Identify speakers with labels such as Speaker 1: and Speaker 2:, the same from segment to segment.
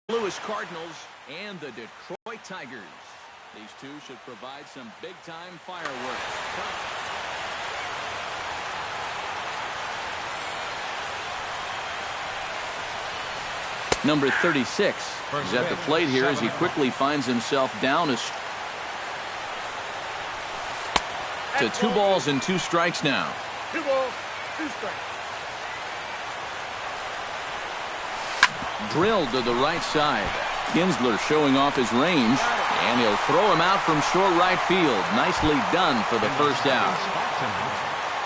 Speaker 1: Louis Cardinals and the Detroit Tigers. These two should provide some big-time fireworks. Number 36 is at the plate here as he quickly finds himself down to 2 balls and 2 strikes now.
Speaker 2: 2 balls, 2 strikes.
Speaker 1: Drilled to the right side. Kinsler showing off his range, and he'll throw him out from short right field. Nicely done for the first out.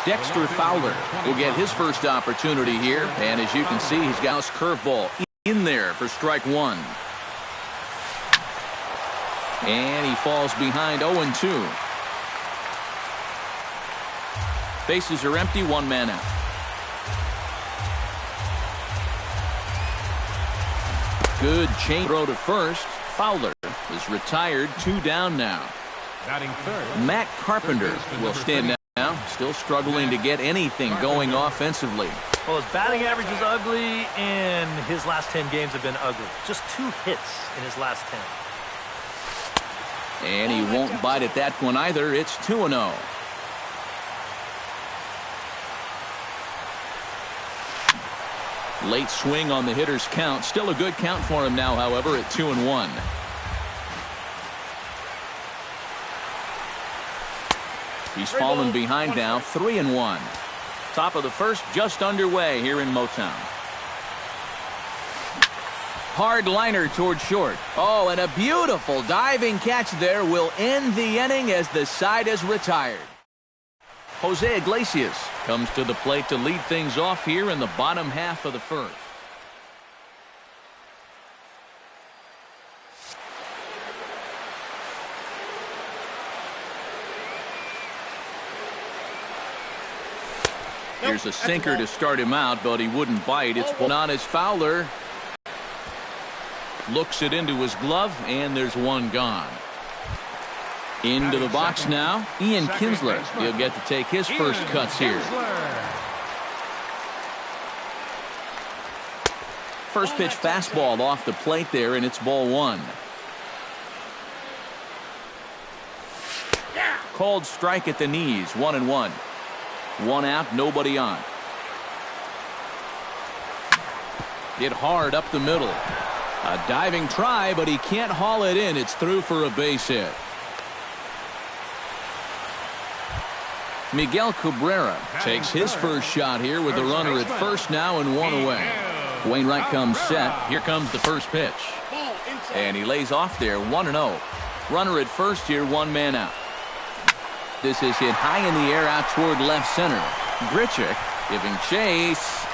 Speaker 1: Dexter Fowler will get his first opportunity here, and as you can see, he's got his curveball in there for strike 1. And he falls behind 0-2. Bases are empty, 1 man out. Good chain throw to first. Fowler is retired, 2 down now.
Speaker 2: Batting third.
Speaker 1: Matt Carpenter will stand now, still struggling to get anything going offensively.
Speaker 3: Well, his batting average is ugly, and his last 10 games have been ugly. Just 2 hits in his last 10.
Speaker 1: And he won't bite at that one either. It's 2-0. Late swing on the hitter's count. Still a good count for him now, however, at 2-1. He's fallen behind now, 3-1. Top of the first just underway here in Motown. Hard liner toward short. Oh, and a beautiful diving catch there will end the inning as the side is retired. Jose Iglesias comes to the plate to lead things off here in the bottom half of the first. Here's a sinker to start him out, but he wouldn't bite. It's on as Fowler looks it into his glove, and there's 1 gone. Into the box now, Ian Kinsler. He'll get to take his first cuts here. First pitch fastball off the plate there, and it's ball 1. Called strike at the knees, 1-1. 1 out, nobody on. Hit hard up the middle. A diving try, but he can't haul it in. It's through for a base hit. Miguel Cabrera takes his first shot here with the runner at first now and 1 away. Wainwright comes set. Here comes the first pitch. And he lays off there, 1-0. Runner at first here, 1 man out. This is hit high in the air out toward left center. Grichuk giving chase.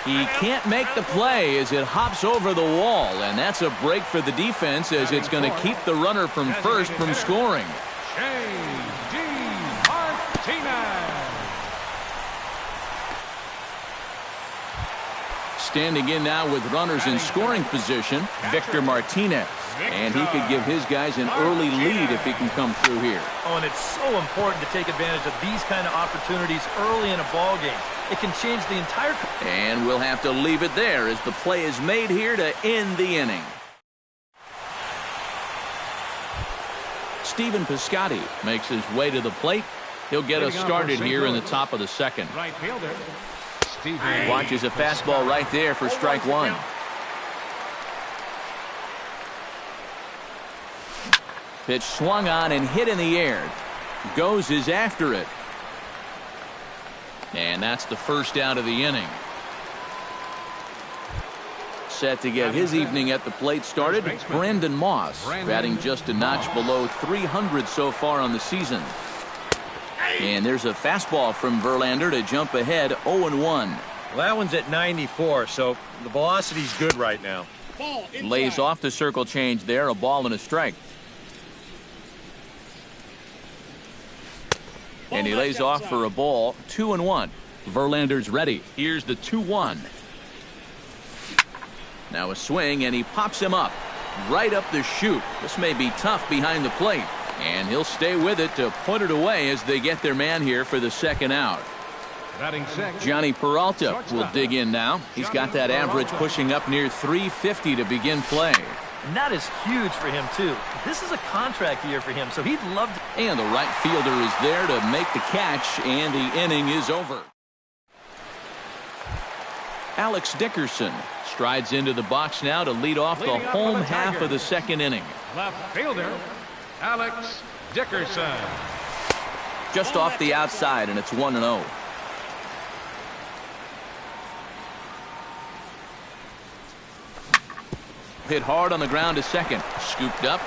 Speaker 1: He can't make the play as it hops over the wall, and that's a break for the defense as it's going to keep the runner from first from scoring. Standing in now with runners in scoring position, Victor Martinez. And he could give his guys an early lead if he can come through here.
Speaker 3: Oh, and it's so important to take advantage of these kind of opportunities early in a ball game. It can change the entire...
Speaker 1: And we'll have to leave it there as the play is made here to end the inning. Stephen Piscotty makes his way to the plate. He'll get us started here in the top of the second.
Speaker 2: Right fielder.
Speaker 1: Watches a fastball right there for strike 1. Pitch swung on and hit in the air. Goes is after it. And that's the first out of the inning. Set to get his evening at the plate started, Brandon Moss, batting just a notch below 300 so far on the season. And there's a fastball from Verlander to jump ahead 0-1.
Speaker 3: Well, that one's at 94, so the velocity's good right now.
Speaker 1: Lays off the circle change there, a ball and a strike. And he lays off for a ball, 2-1. Verlander's ready. Here's the 2-1. Now a swing, and he pops him up. Right up the chute. This may be tough behind the plate. And he'll stay with it to put it away as they get their man here for the second out. Johnny Peralta will dig in now. He's got that average pushing up near 350 to begin play.
Speaker 3: And that is huge for him, too. This is a contract year for him, so he'd love to.
Speaker 1: And the right fielder is there to make the catch, and the inning is over. Alex Dickerson strides into the box now to lead off the home half of the second inning.
Speaker 2: Left fielder, Alex Dickerson.
Speaker 1: Just off the outside, and it's 1-0. Hit hard on the ground to second. Scooped up.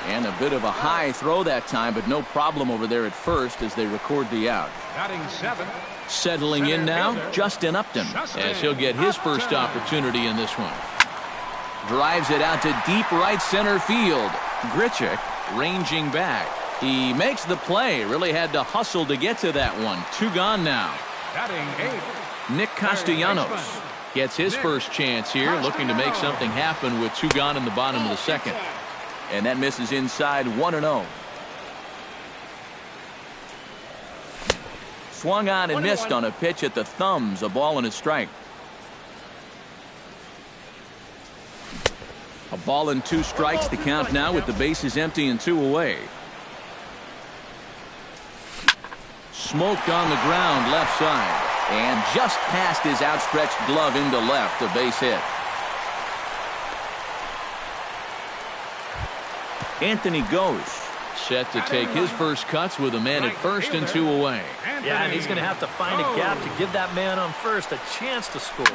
Speaker 1: And a bit of a high throw that time, but no problem over there at first as they record the out.
Speaker 2: Batting 7th.
Speaker 1: Settling in now, Justin Upton, as he'll get his first opportunity in this one. Drives it out to deep right center field. Grichuk ranging back. He makes the play. Really had to hustle to get to that one. 2 gone now.
Speaker 2: Batting 8th.
Speaker 1: Nick Castellanos gets his first chance here, looking to make something happen with 2 gone in the bottom of the second. And that misses inside, 1-0. Swung on and missed on a pitch at the thumbs. A ball and a strike. A ball and 2 strikes. The count now with the bases empty and 2 away. Smoked on the ground left side. And just past his outstretched glove into left. A base hit. Anthony goes. Set to take his first cuts with a man at first and 2 away.
Speaker 3: Yeah, and he's going to have to find a gap to give that man on first a chance to score.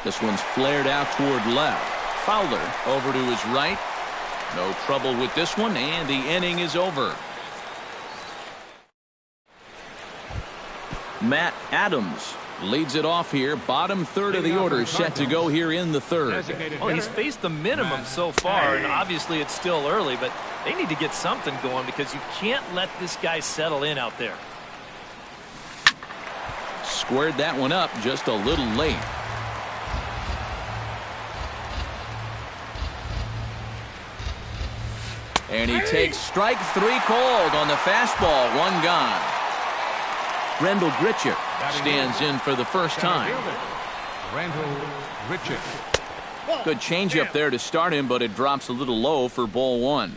Speaker 1: This one's flared out toward left. Fowler over to his right. No trouble with this one, and the inning is over. Matt Adams leads it off here. Bottom third of the order set to go here in the third.
Speaker 3: Well, he's faced the minimum so far, and obviously it's still early, but they need to get something going because you can't let this guy settle in out there.
Speaker 1: Squared that one up just a little late. And he takes strike 3 cold on the fastball. 1 gone. Rendell Grichuk stands in for the first time.
Speaker 2: Rendell Grichuk.
Speaker 1: Good changeup there to start him, but it drops a little low for ball 1.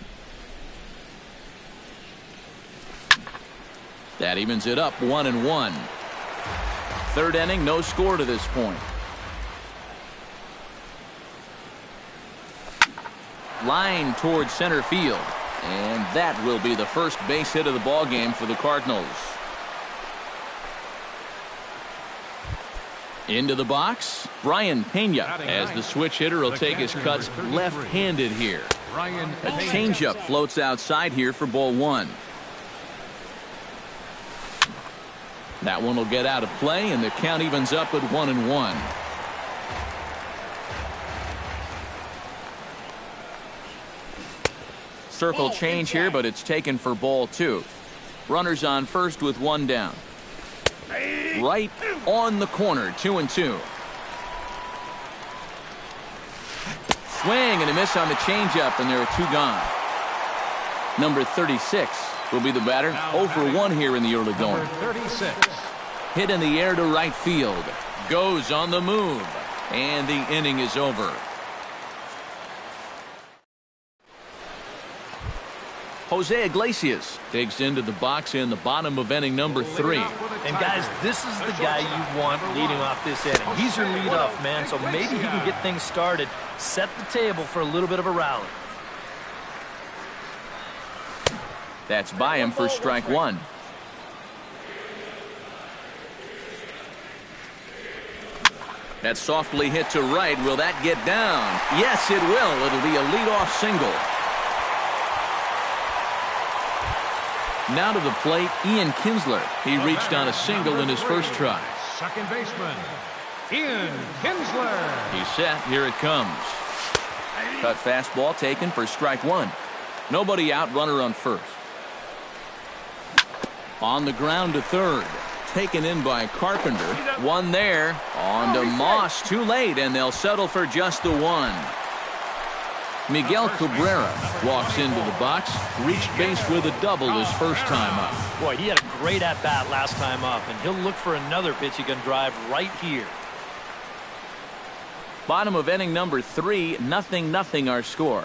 Speaker 1: That evens it up 1-1. Third inning, no score to this point. Line towards center field, and that will be the first base hit of the ball game for the Cardinals. Into the box, Brian Pena, as the switch hitter will take his cuts left-handed here. A changeup floats outside here for ball 1. That one will get out of play, and the count evens up at 1-1. Circle change here, but it's taken for ball 2. Runners on first with 1 down. Right on the corner, 2-2. Swing and a miss on the changeup, and there are 2 gone. Number 36 will be the batter. 0 for 1 here in the early going.
Speaker 2: 36.
Speaker 1: Hit in the air to right field. Goes on the move, and the inning is over. Jose Iglesias digs into the box in the bottom of inning number 3.
Speaker 3: And guys, this is the guy you want leading off this inning. He's your leadoff man, so maybe he can get things started, set the table for a little bit of a rally.
Speaker 1: That's by him for strike 1. That's softly hit to right. Will that get down? Yes, it will. It'll be a leadoff single. Now to the plate, Ian Kinsler. He reached on a single in his first try.
Speaker 2: Second baseman, Ian Kinsler.
Speaker 1: He's set. Here it comes. Cut fastball taken for strike 1. Nobody out, runner on first. On the ground to third. taken in by Carpenter. One there. On to Moss. Too late, and they'll settle for just the one. Miguel Cabrera walks into the box. Reached base with a double his first time up.
Speaker 3: Boy, he had a great at-bat last time up, and he'll look for another pitch he can drive right here.
Speaker 1: Bottom of inning number 3, 0-0 our score.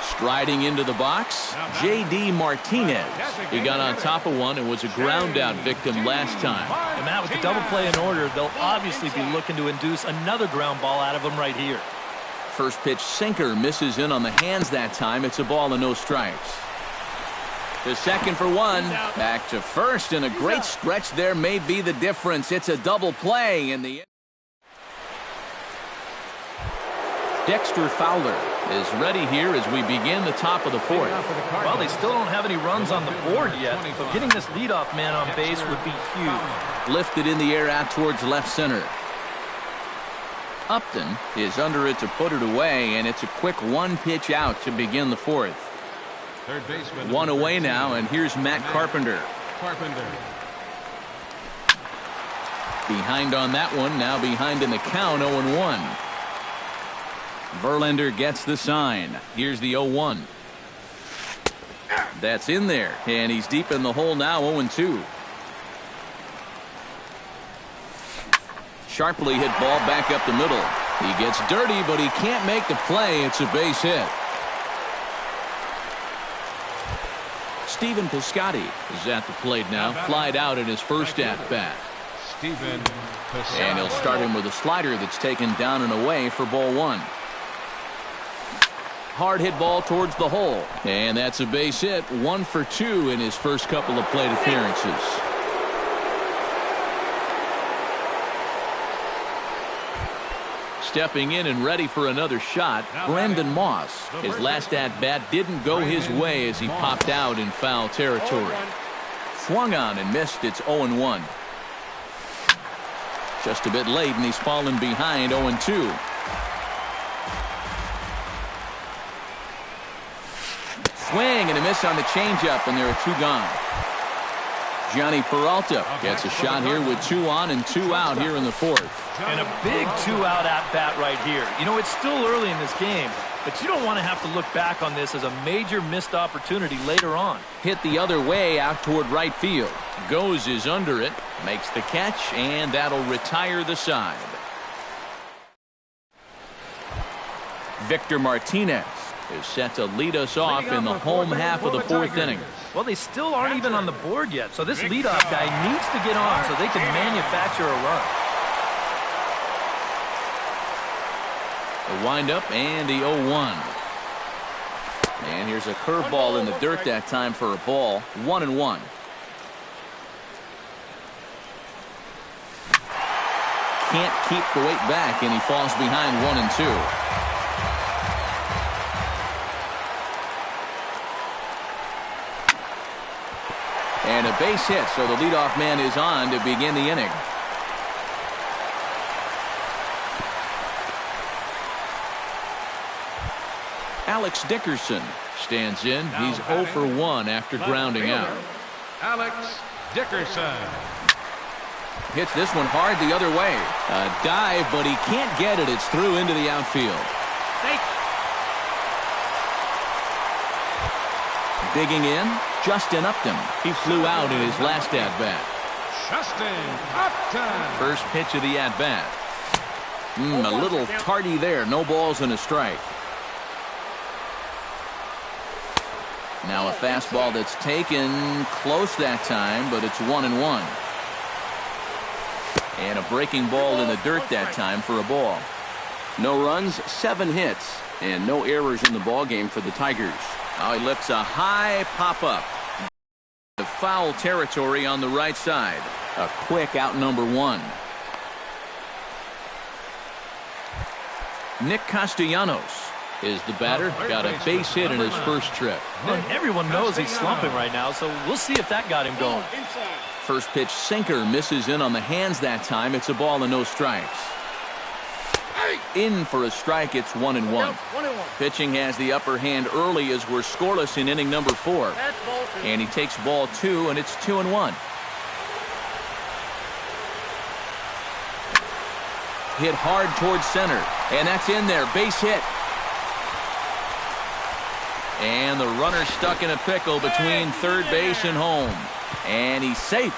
Speaker 1: Striding into the box, J.D. Martinez. He got on top of one and was a ground-out victim last time.
Speaker 3: And Matt, with the double play in order, they'll obviously be looking to induce another ground ball out of him right here.
Speaker 1: First pitch sinker misses in on the hands that time. It's a ball and no strikes. The second for one. Back to first, and a great stretch there may be the difference. It's a double play in the... Dexter Fowler is ready here as we begin the top of the fourth.
Speaker 3: Well, they still don't have any runs on the board yet, so getting this leadoff man on base would be huge.
Speaker 1: Lifted in the air out towards left center. Upton is under it to put it away, and it's a quick one pitch out to begin the fourth.
Speaker 2: Third baseman.
Speaker 1: One away now, and here's Matt Carpenter. Behind on that one, now behind in the count, 0-1. Verlander gets the sign. Here's the 0-1. That's in there, and he's deep in the hole now, 0-2. Sharply hit ball back up the middle. He gets dirty, but he can't make the play. It's a base hit. Stephen Piscotty is at the plate now. Flied out in his first at-bat. And he'll start him with a slider that's taken down and away for ball one. Hard hit ball towards the hole. And that's a base hit. 1 for 2 in his first couple of plate appearances. Stepping in and ready for another shot, Brandon Moss. His last at-bat didn't go his way as he popped out in foul territory. Swung on and missed. It's 0-1. Just a bit late, and he's fallen behind 0-2. Swing and a miss on the changeup, and there are 2 gone. Johnny Peralta gets a shot here with 2 on and 2 out here in the fourth.
Speaker 3: And a big 2-out at-bat right here. You know, it's still early in this game, but you don't want to have to look back on this as a major missed opportunity later on.
Speaker 1: Hit the other way out toward right field. Goes is under it, makes the catch, and that'll retire the side. Victor Martinez is set to lead us off in the home half of the fourth inning.
Speaker 3: Well, they still aren't even on the board yet, so this leadoff guy needs to get on so they can manufacture a run. The windup and the 0-1. And here's a curveball in the dirt that time for a ball. 1-1. Can't keep the weight back, and he falls behind 1-2. And a base hit, so the leadoff man is on to begin the inning. Alex Dickerson stands in. He's 0 for 1 after grounding out.
Speaker 2: Alex Dickerson
Speaker 1: hits this one hard the other way. A dive, but he can't get it. It's through into the outfield. Digging in, Justin Upton. He flew out in his last at-bat.
Speaker 2: Justin Upton.
Speaker 1: First pitch of the at-bat. A little tardy there. No balls and a strike. Now a fastball that's taken close that time, but it's 1-1. And a breaking ball in the dirt that time for a ball. No runs, 7 hits, and no errors in the ball game for the Tigers. Now he lifts a high pop-up. The foul territory on the right side. A quick out number 1. Nick Castellanos is the batter. Got a base hit in his first trip.
Speaker 3: And everyone knows he's slumping right now, so we'll see if that got him going.
Speaker 1: First pitch sinker misses in on the hands that time. It's a ball and no strikes. in for a strike. It's 1-1. Pitching has the upper hand early as we're scoreless in inning number 4. And he takes ball 2, and it's 2-1. Hit hard towards center, and that's in there. Base hit. And the runner stuck in a pickle between third base and home. And he's safe.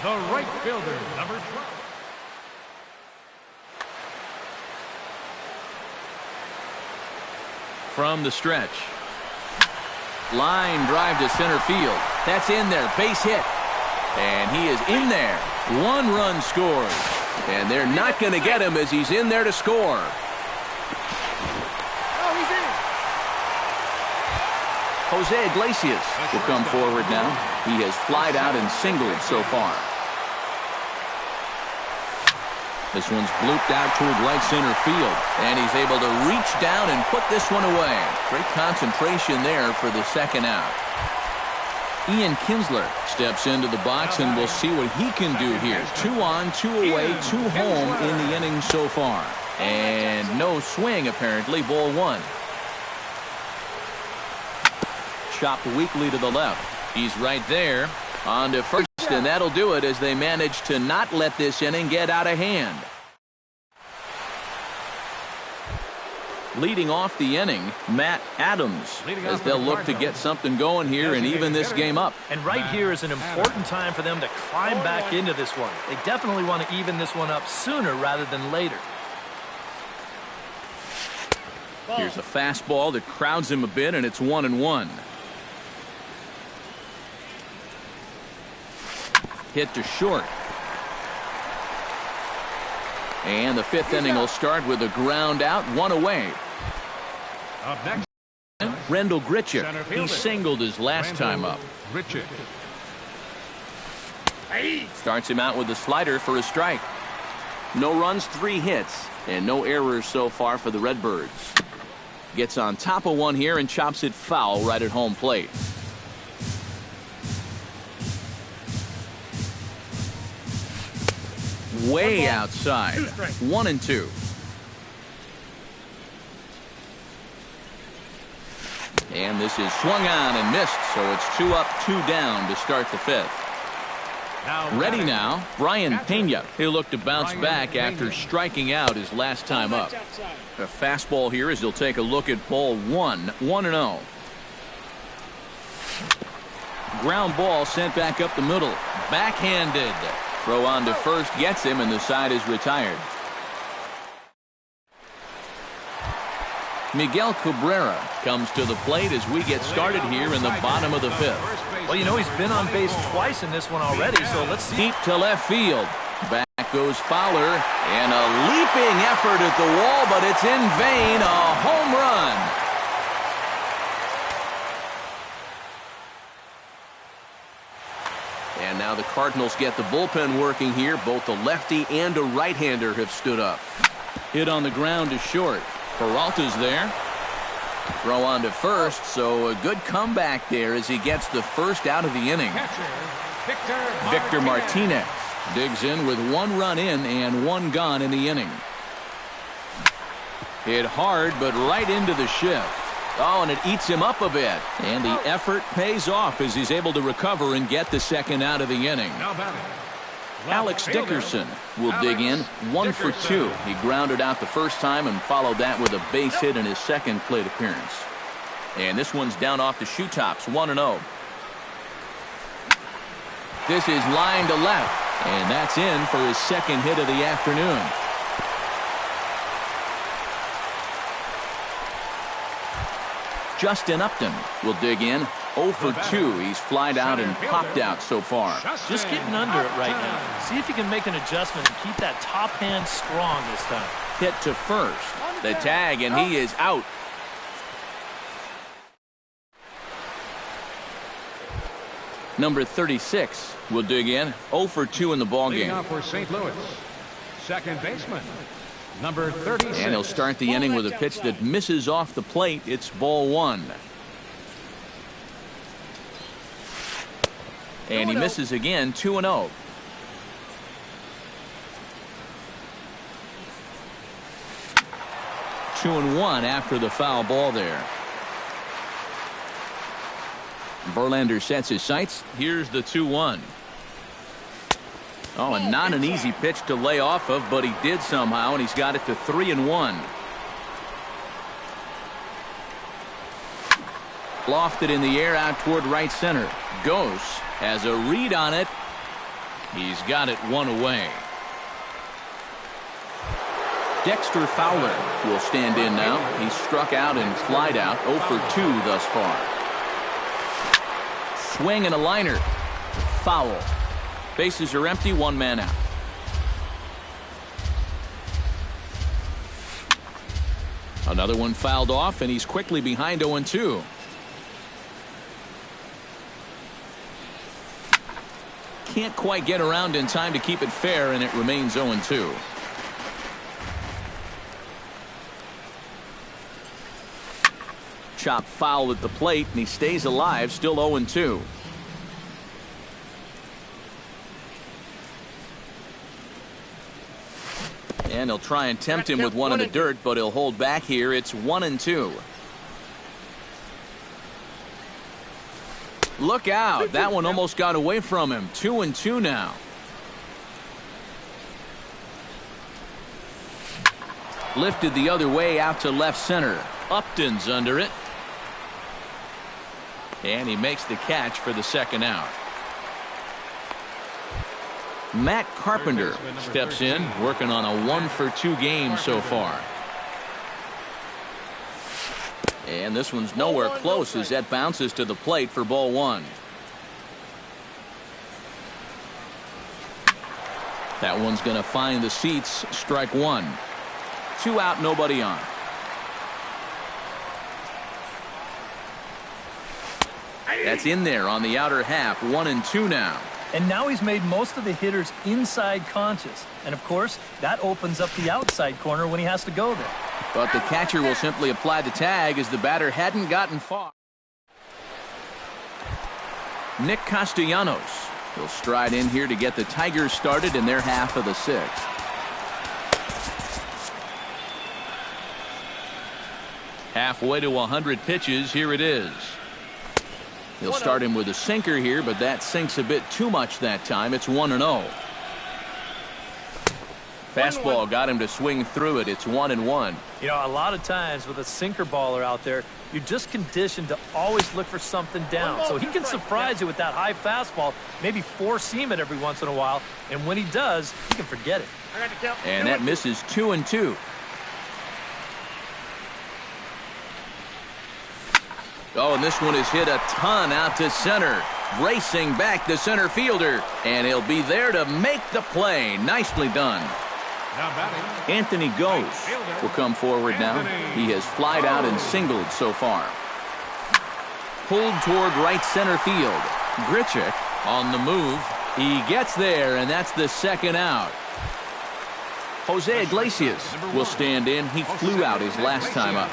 Speaker 2: The right fielder, number 12.
Speaker 1: From the stretch. Line drive to center field. That's in there. Base hit. And he is in there. 1 run scores. And they're not going to get him as he's in there to score. Jose Iglesias will come forward now. He has flied out and singled so far. This one's blooped out toward right center field, and he's able to reach down and put this one away. Great concentration there for the second out. Ian Kinsler steps into the box, and we'll see what he can do here. 2 on, 2 away, 2 home in the inning so far. And no swing, apparently. Ball 1. Chopped weakly to the left. He's right there. On to first, and that'll do it as they manage to not let this inning get out of hand. Leading off the inning, Matt Adams, as they'll look to get something going here and even this game up.
Speaker 3: And right here is an important time for them to climb back into this one. They definitely want to even this one up sooner rather than later.
Speaker 1: Here's a fastball that crowds him a bit, and it's 1-1. Hit to short. And the 5th inning will start with a ground out, 1 away.
Speaker 2: Up next,
Speaker 1: Rendell Grichuk. He singled his last time up.
Speaker 2: Grichuk.
Speaker 1: Starts him out with a slider for a strike. No runs, 3 hits, and no errors so far for the Redbirds. Gets on top of one here and chops it foul right at home plate. Way outside. 1-2. And this is swung on and missed, so it's 2 up, 2 down to start the 5th. Ready now, Brian Pena. He'll look to bounce back after striking out his last time up. A fastball here as he'll take a look at ball 1, 1-0. Ground ball sent back up the middle. Backhanded. Throw on to first gets him, and the side is retired. Miguel Cabrera comes to the plate as we get started here in the bottom of the 5th.
Speaker 3: Well, you know, he's been on base twice in this one already, so let's see.
Speaker 1: Deep to left field. Back goes Fowler, and a leaping effort at the wall, but it's in vain. A home run. And now the Cardinals get the bullpen working here. Both the lefty and a right-hander have stood up. Hit on the ground to short. Peralta's there. Throw on to first, so a good comeback there as he gets the first out of the inning. Victor Martinez digs in with 1 run in and 1 gone in the inning. Hit hard, but right into the shift. Oh, and it eats him up a bit. And the effort pays off as he's able to recover and get the second out of the inning. Alex Dickerson will dig in. 1 for 2. He grounded out the first time and followed that with a base hit in his second plate appearance. And this one's down off the shoe tops. 1-0. This is line to left. And that's in for his second hit of the afternoon. Justin Upton will dig in. 0 for 2. He's flied out and popped out so far.
Speaker 3: Just getting under it right now. See if you can make an adjustment and keep that top hand strong this time.
Speaker 1: Hit to first. The tag, and he is out. Number 36 will dig in. 0 for 2 in the ballgame.
Speaker 2: Now for St. Louis, second baseman, number 36.
Speaker 1: And he'll start the inning with a pitch that misses off the plate. It's ball 1. And he misses again. 2-0. 2-1 after the foul ball there. Verlander sets his sights. Here's the 2-1. Oh, and not an easy pitch to lay off of, but he did somehow, and he's got it to 3-1. Lofted in the air out toward right center. Goes, has a read on it. He's got it one away. Dexter Fowler will stand in now. He's struck out and flied out 0 for 2 thus far. Swing and a liner. Foul. Bases are empty, one man out. Another one fouled off, and he's quickly behind 0-2. Can't quite get around in time to keep it fair, and it remains 0-2. Chop foul at the plate, and he stays alive, still 0-2. And he'll try and tempt him with one in the dirt, but he'll hold back here. It's 1-2. Look out. That one almost got away from him. 2-2 now. Lifted the other way out to left center. Upton's under it. And he makes the catch for the second out. Matt Carpenter steps in, working on a 1 for 2 game so far. And this one's nowhere close as that bounces to the plate for ball 1. That one's going to find the seats. Strike 1. 2 out, nobody on. That's in there on the outer half. 1-2 now.
Speaker 3: And now he's made most of the hitters inside conscious. And, of course, that opens up the outside corner when he has to go there.
Speaker 1: But the catcher will simply apply the tag as the batter hadn't gotten far. Nick Castellanos will stride in here to get the Tigers started in their half of the 6th. Halfway to 100 pitches, here it is. He'll start him with a sinker here, but that sinks a bit too much that time. It's 1-0. Fastball got him to swing through it. It's 1-1.
Speaker 3: You know, a lot of times with a sinker baller out there, you're just conditioned to always look for something down. So he can surprise you with that high fastball, maybe four-seam it every once in a while, and when he does, you can forget it.
Speaker 1: And that misses 2-2. Oh, and this one is hit a ton out to center. Racing back the center fielder, and he'll be there to make the play. Nicely done. Anthony Goes will come forward now. He has flied out and singled so far. Pulled toward right center field. Grichuk on the move. He gets there, and that's the second out. Jose Iglesias will stand in. He flew out his last time up.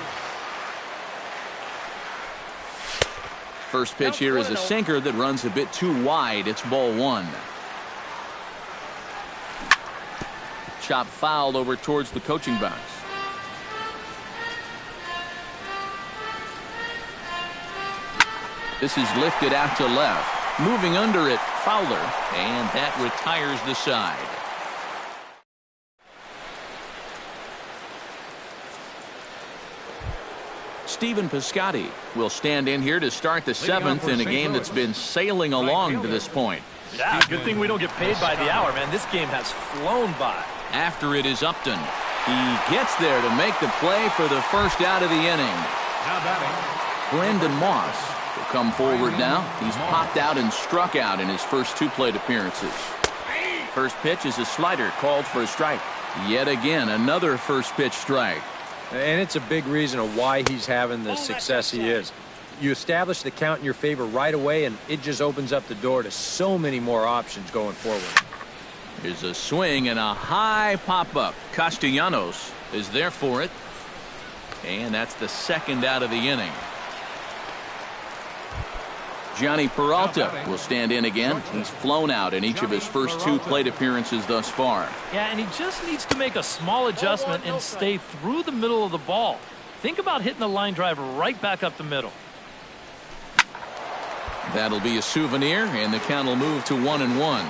Speaker 1: First pitch here is a sinker that runs a bit too wide. It's ball 1. Chop fouled over towards the coaching box. This is lifted out to left. Moving under it, Fowler, and that retires the side. Stephen Piscotty will stand in here to start the 7th in a game that's been sailing along to this point.
Speaker 3: Yeah, good thing we don't get paid by the hour, man. This game has flown by.
Speaker 1: After it is Upton. He gets there to make the play for the first out of the inning. Brandon Moss will come forward now. He's popped out and struck out in his first 2 plate appearances. First pitch is a slider called for a strike. Yet again, another first pitch strike.
Speaker 4: And it's a big reason of why he's having the success he is. You establish the count in your favor right away, and it just opens up the door to so many more options going forward.
Speaker 1: Here's a swing and a high pop-up. Castellanos is there for it. And that's the second out of the inning. Johnny Peralta will stand in again. He's flown out in each of his first 2 plate appearances thus far.
Speaker 3: Yeah, and he just needs to make a small adjustment and stay through the middle of the ball. Think about hitting the line drive right back up the middle.
Speaker 1: That'll be a souvenir, and the count will move to 1-1.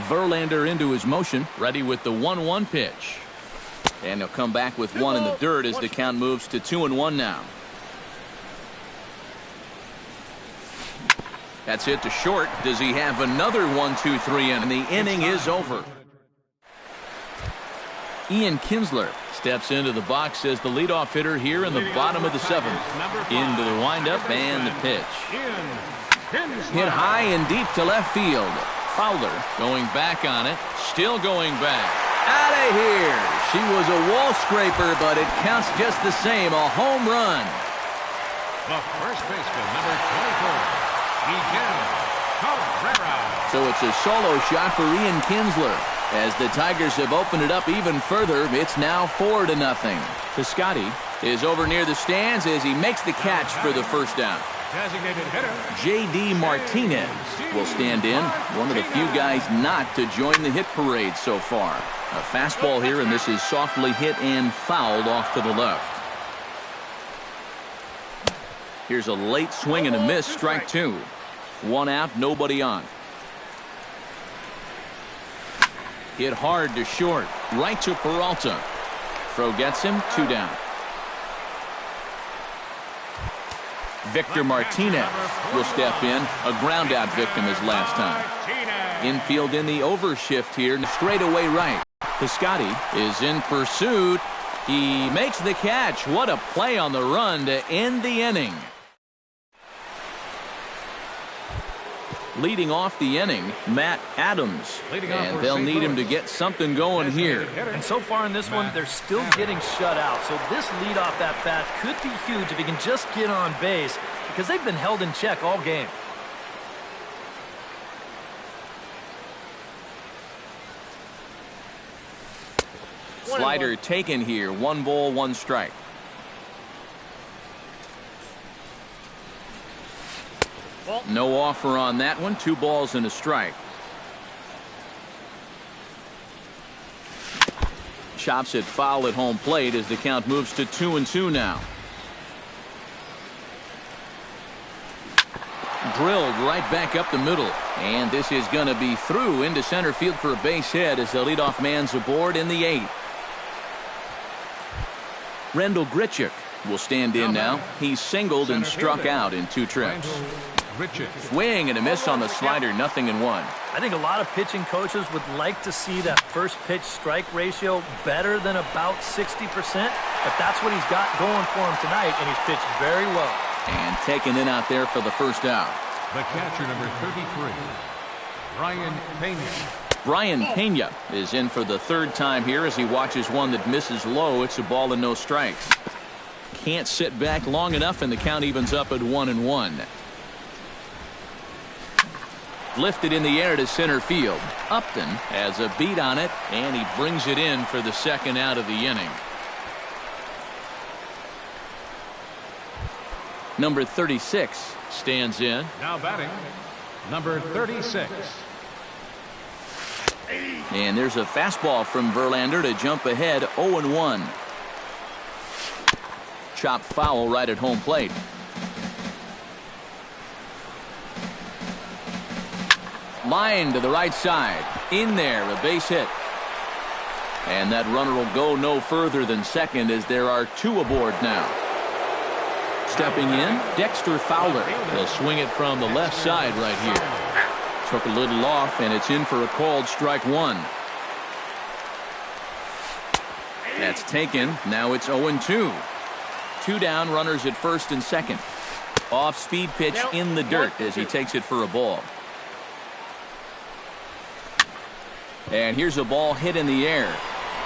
Speaker 1: Verlander into his motion, ready with the 1-1 pitch. And he'll come back with 1 in the dirt as the count moves to 2-1 now. That's hit to short. Does he have another 1-2-3 in? And the inning is over. Ian Kinsler steps into the box as the leadoff hitter here in the bottom of the 7th. Into the windup and the pitch. Hit high and deep to left field. Fowler going back on it. Still going back. Out of here. She was a wall scraper, but it counts just the same. A home run.
Speaker 2: The first baseman, number 24.
Speaker 1: So it's a solo shot for Ian Kinsler. As the Tigers have opened it up even further, it's now 4-0. Piscotty is over near the stands as he makes the catch for the first down.
Speaker 2: Designated hitter
Speaker 1: J.D. Martinez will stand in, one of the few guys not to join the hit parade so far. A fastball here, and this is softly hit and fouled off to the left. Here's a late swing and a miss, strike 2. 1 out, nobody on. Hit hard to short, right to Peralta. Throw gets him, 2 down. Victor Martinez will step in, a ground out victim his last time. Infield in the overshift here, straight away right. Piscotty is in pursuit. He makes the catch. What a play on the run to end the inning. Leading off the inning, Matt Adams. And they'll need him to get something going here.
Speaker 3: And so far in this one, they're still getting shut out. So this leadoff at bat could be huge if he can just get on base, because they've been held in check all game.
Speaker 1: Slider taken here. 1 ball, 1 strike. No offer on that one. 2 balls and a strike. Chops it foul at home plate as the count moves to 2-2 now. Drilled right back up the middle. And this is going to be through into center field for a base hit as the leadoff man's aboard in the 8th. Rendell Grichuk will stand in now. He's singled and struck out in 2 trips. Swing and a miss on the slider, 0-1.
Speaker 3: I think a lot of pitching coaches would like to see that first pitch strike ratio better than about 60%, but that's what he's got going for him tonight, and he's pitched very well.
Speaker 1: And taken in out there for the first out.
Speaker 2: The catcher, number 33, Brian Pena.
Speaker 1: Brian Pena is in for the 3rd time here as he watches one that misses low. It's a ball and no strikes. Can't sit back long enough, and the count evens up at 1-1. Lifted in the air to center field. Upton has a beat on it, and he brings it in for the 2nd out of the inning. Number 36 stands in.
Speaker 2: Now batting, number 36.
Speaker 1: And there's a fastball from Verlander to jump ahead, 0-1. Chopped foul right at home plate. Line to the right side. In there, a base hit. And that runner will go no further than second as there are 2 aboard now. Stepping in, Dexter Fowler. He'll swing it from the left side right here. Took a little off, and it's in for a called strike 1. That's taken. Now it's 0-2. 2 down, runners at first and second. Off-speed pitch in the dirt as he takes it for a ball. And here's a ball hit in the air.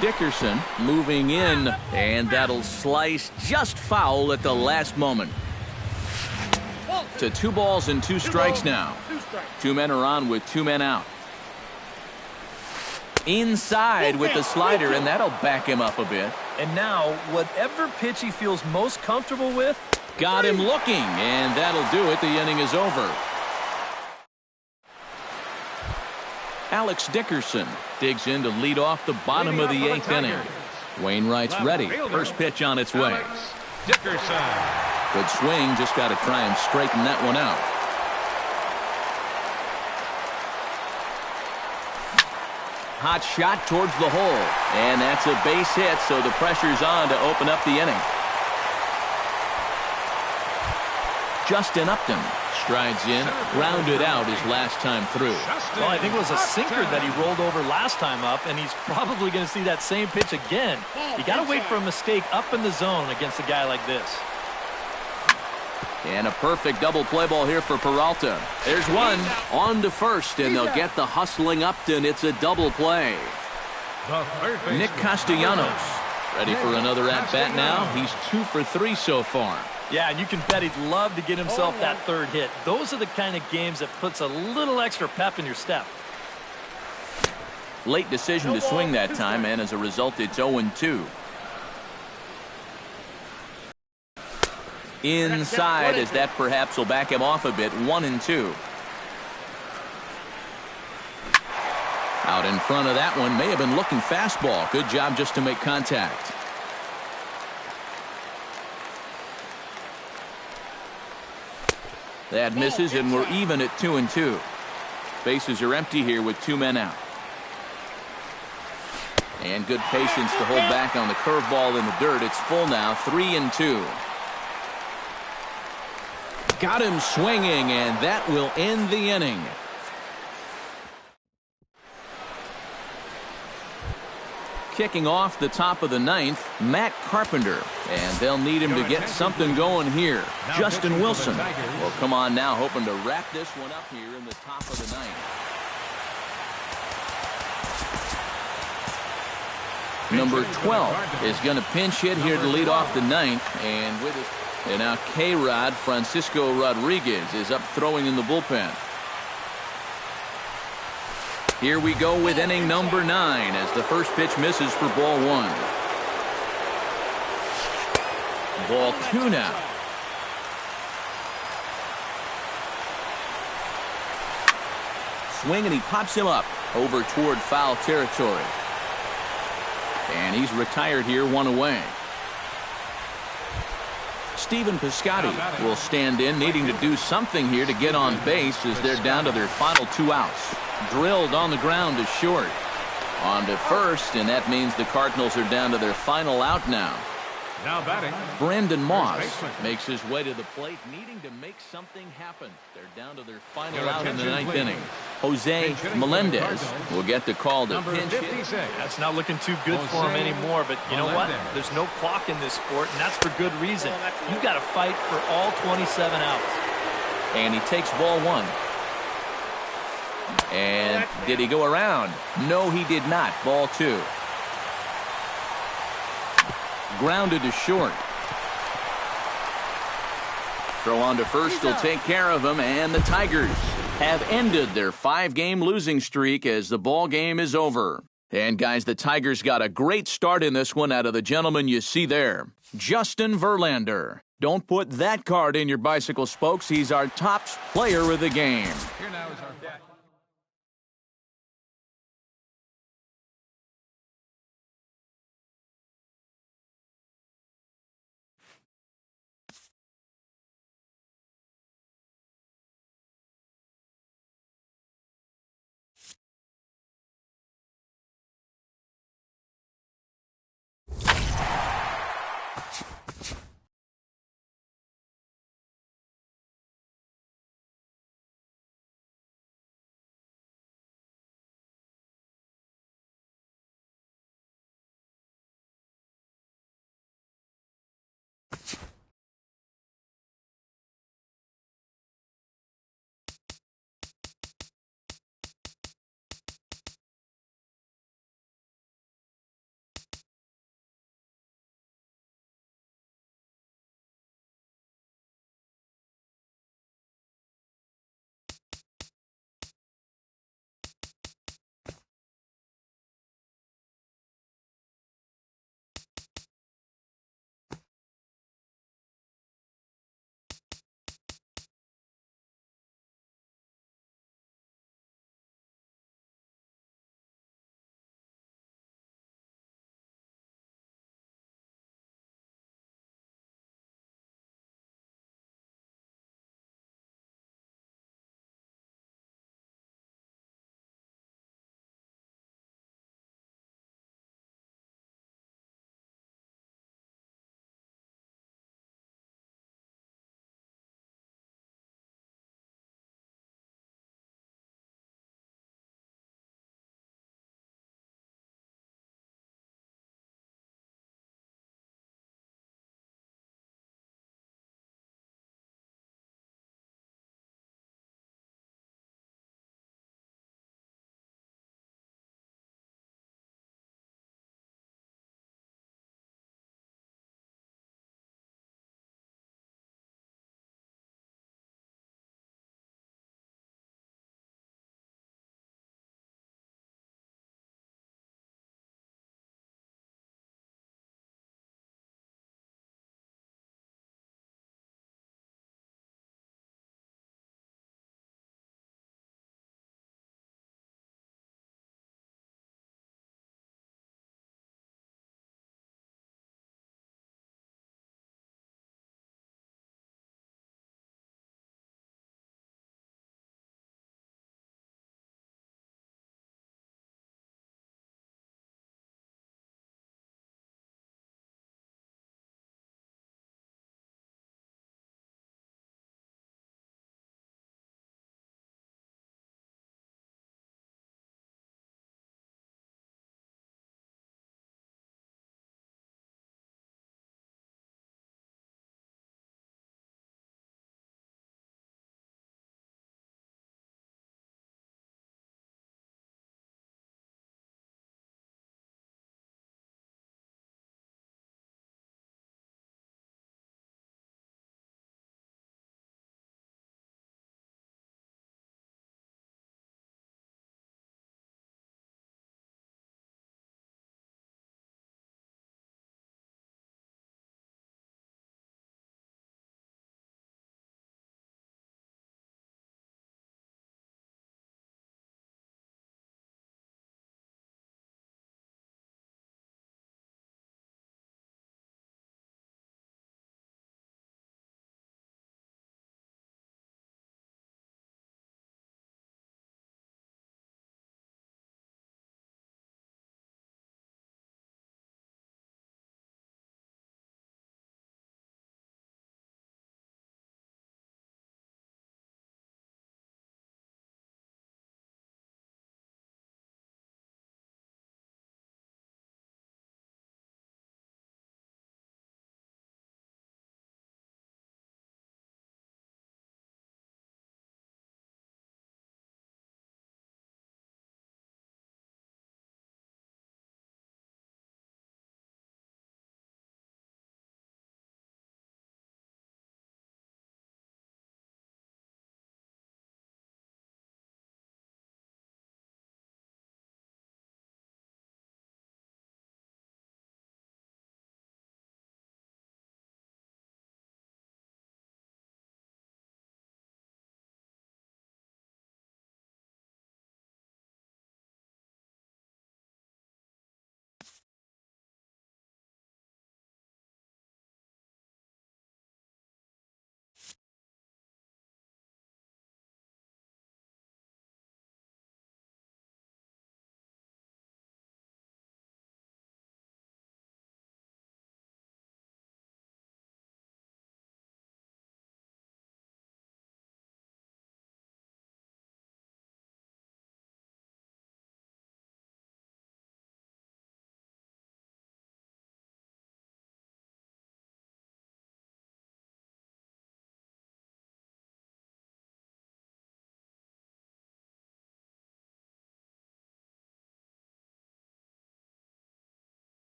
Speaker 1: Dickerson moving in, and that'll slice just foul at the last moment. To 2 balls and 2 strikes now. 2 men are on with 2 men out. Inside with the slider, and that'll back him up a bit.
Speaker 3: And now, whatever pitch he feels most comfortable with.
Speaker 1: Got him looking, and that'll do it. The inning is over. Alex Dickerson digs in to lead off the bottom of the 8th inning. Wainwright's ready. First pitch on its way.
Speaker 2: Dickerson.
Speaker 1: Good swing, just got to try and straighten that one out. Hot shot towards the hole, and that's a base hit, so the pressure's on to open up the inning. Justin Upton strides in, grounded out his last time through.
Speaker 3: Well, I think it was a sinker that he rolled over last time up, and he's probably going to see that same pitch again. You got to wait for a mistake up in the zone against a guy like this.
Speaker 1: And a perfect double play ball here for Peralta. There's one on to first, and they'll get the hustling Upton. It's a double play. Nick Castellanos ready for another at-bat now. He's 2 for 3 so far.
Speaker 3: Yeah, and you can bet he'd love to get himself that third hit. Those are the kind of games that puts a little extra pep in your step.
Speaker 1: Late decision to swing that time, and as a result, it's 0-2. Inside, as that perhaps will back him off a bit. 1-2. Out in front of that one, may have been looking fastball. Good job just to make contact. That misses, and we're even at 2-2. Bases are empty here with 2 men out. And good patience to hold back on the curveball in the dirt. It's full now, 3-2. Got him swinging, and that will end the inning. Kicking off the top of the 9th, Matt Carpenter. And they'll need him to get something going here. Justin Wilson will come on now, hoping to wrap this one up here in the top of the 9th. Number 12 is going to pinch hit here to lead off the 9th. And with it, and now K-Rod Francisco Rodriguez is up throwing in the bullpen. Here we go with inning number 9 as the first pitch misses for ball 1. Ball 2 now. Swing, and he pops him up over toward foul territory. And he's retired here, 1 away. Steven Piscotty will stand in, needing to do something here to get on base as they're down to their final 2 outs. Drilled on the ground to short. On to first, and that means the Cardinals are down to their final out now.
Speaker 2: Now batting,
Speaker 1: Brandon Moss makes his way to the plate, needing to make something happen. They're down to their final out in the 9th inning. Jose Melendez will get the call to pinch hit.
Speaker 3: That's not looking too good for him anymore, but you know what? There's no clock in this sport, and that's for good reason. You've got to fight for all 27 outs.
Speaker 1: And he takes ball 1. And did he go around? No, he did not. Ball 2. Grounded to short. Throw on to first will take care of him, and the Tigers have ended their 5-game losing streak as the ball game is over. And guys, the Tigers got a great start in this one out of the gentleman you see there, Justin Verlander. Don't put that card in your bicycle spokes. He's our top player of the game.
Speaker 2: here now is our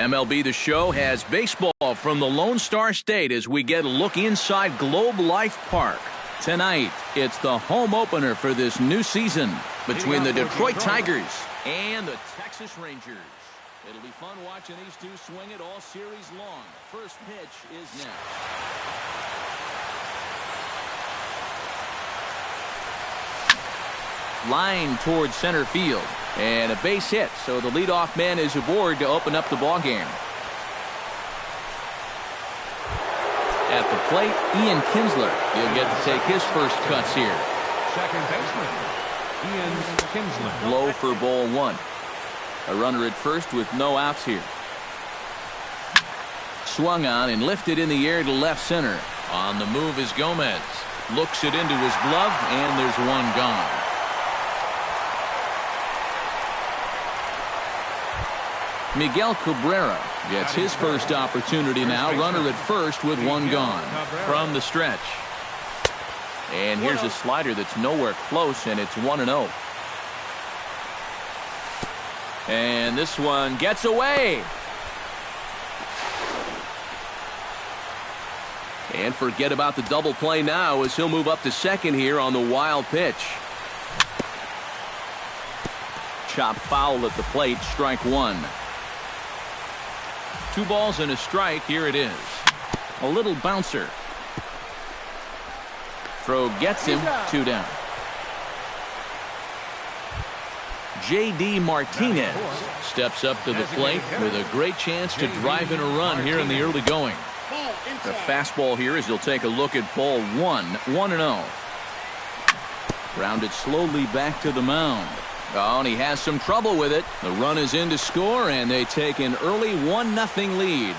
Speaker 1: MLB The Show has baseball from the Lone Star State as we get a look inside Globe Life Park. Tonight, it's the home opener for this new season between the Detroit Tigers and the Texas Rangers. It'll be fun watching these two swing it all series long. First pitch is next. Line towards center field. And a base hit, so the leadoff man is aboard to open up the ballgame. At the plate, Ian Kinsler. He'll get to take his first cuts here.
Speaker 2: Second baseman, Ian Kinsler.
Speaker 1: Low for ball one. A runner at first with no outs here. Swung on and lifted in the air to left center. On the move is Gomez. Looks it into his glove, and there's one gone. Miguel Cabrera gets his first opportunity now. Runner at first with one gone from the stretch. And here's a slider that's nowhere close, and it's 1-0. And this one gets away. And forget about the double play now as he'll move up to second here on the wild pitch. Chop foul at the plate, strike one. 2 balls and a strike. Here it is. A little bouncer. Throw gets him. 2 down. J.D. Martinez steps up to the plate with a great chance to drive in a run here in the early going. The fastball here as he'll take a look at ball 1-0. Grounded slowly back to the mound. Oh, and he has some trouble with it. The run is in to score, and they take an early 1-0 lead.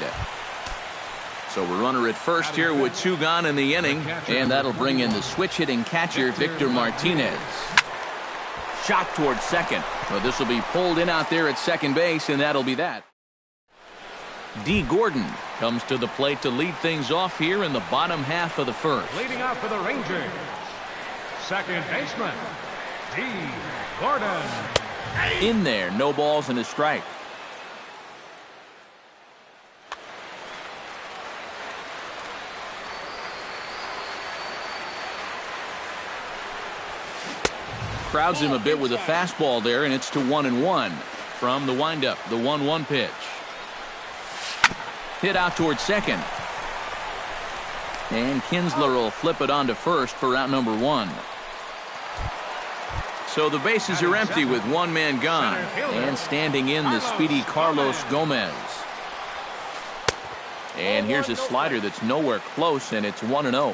Speaker 1: So a runner at first here with 2 gone in the inning, and that'll bring in the switch-hitting catcher, Victor Martinez. Shot towards second. Well, this will be pulled in out there at second base, and that'll be that. D. Gordon comes to the plate to lead things off here in the bottom half of the first.
Speaker 2: Leading off for the Rangers, second baseman, D. Gordon.
Speaker 1: In there, no balls and a strike. Crowds him a bit with a fastball there, and it's to 1-1 from the windup. The 1-1 pitch. Hit out towards second. And Kinsler will flip it on to first for out number 1. So the bases are empty with 1 man gone. And standing in the speedy Carlos Gomez. And here's a slider that's nowhere close, and it's 1-0.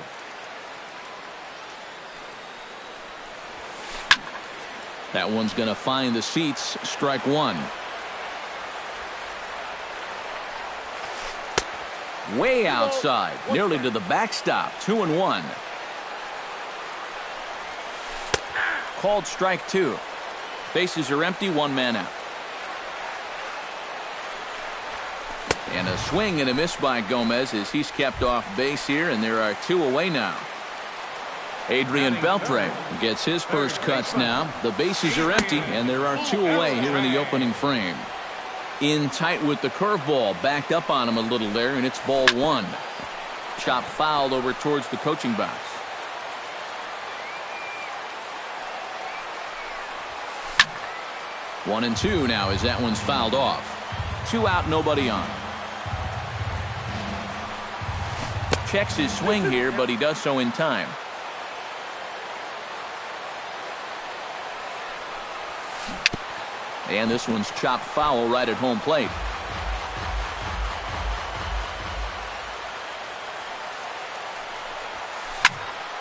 Speaker 1: That one's going to find the seats. Strike one. Way outside, nearly to the backstop. 2-1. Called strike two. Bases are empty, 1 man out. And a swing and a miss by Gomez as he's kept off base here, and there are 2 away now. Adrian Beltre gets his first cuts now. The bases are empty, and there are 2 away here in the opening frame. In tight with the curveball, backed up on him a little there, and it's ball 1. Chop fouled over towards the coaching box. One and two now as that one's fouled off. 2 out, nobody on. Checks his swing here, but he does so in time. And this one's chopped foul right at home plate.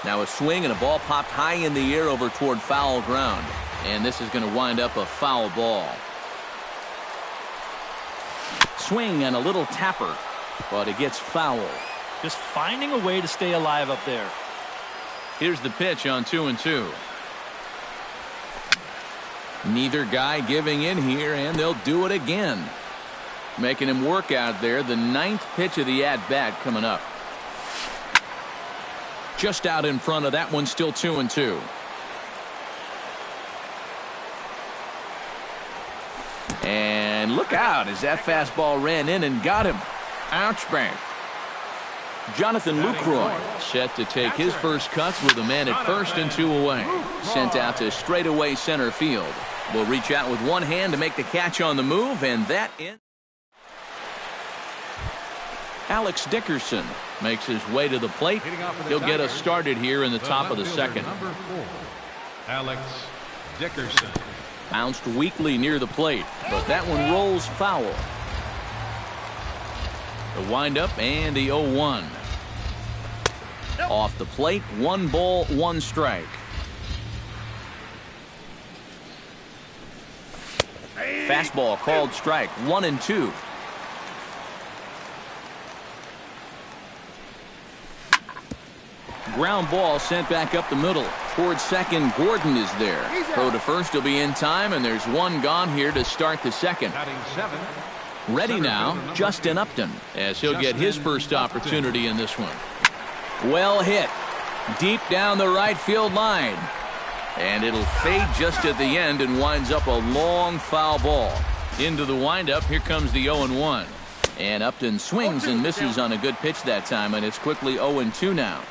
Speaker 1: Now a swing and a ball popped high in the air over toward foul ground. And this is going to wind up a foul ball. Swing and a little tapper, but it gets foul.
Speaker 3: Just finding a way to stay alive up there.
Speaker 1: Here's the pitch on 2-2. Neither guy giving in here, and they'll do it again. Making him work out there. The 9th pitch of the at-bat coming up. Just out in front of that one, still 2-2. And And look out as that fastball ran in and got him. Ouch bang. Jonathan Lucroy set to take his first cuts with a man at first and 2 away. Sent out to straightaway center field. Will reach out with one hand to make the catch on the move, and that in. Alex Dickerson makes his way to the plate. He'll get us started here in the top of the second.
Speaker 2: Number 4, Alex Dickerson.
Speaker 1: Bounced weakly near the plate, but that one rolls foul. The windup and the 0-1. Off the plate, 1 ball, 1 strike. Fastball called strike, 1-2. Ground ball sent back up the middle. Towards second, Gordon is there. Throw to first will be in time, and there's 1 gone here to start the second.
Speaker 2: Batting 7.
Speaker 1: Ready now, Justin Upton, as he'll get his first opportunity in this one. Well hit. Deep down the right field line. And it'll fade just at the end and winds up a long foul ball. Into the windup, here comes the 0-1. And Upton swings and misses on a good pitch that time, and it's quickly 0-2 now.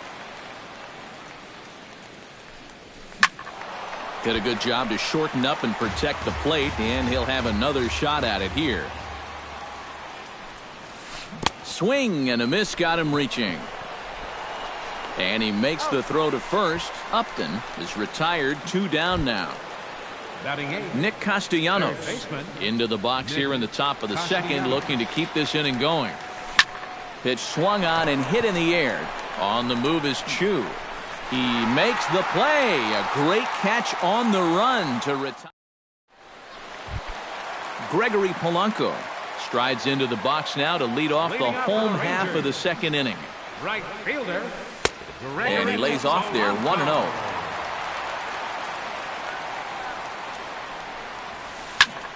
Speaker 1: Did a good job to shorten up and protect the plate, and he'll have another shot at it here. Swing and a miss got him reaching. And he makes the throw to first. Upton is retired, 2 down now.
Speaker 2: Batting 8.
Speaker 1: Nick Castellanos into the box here in the top of the second, looking to keep this inning going. Pitch swung on and hit in the air. On the move is Chu. He makes the play. A great catch on the run to retire. Gregory Polanco strides into the box now to lead off the home half of the second inning.
Speaker 2: Right fielder.
Speaker 1: And he lays off there, 1-0.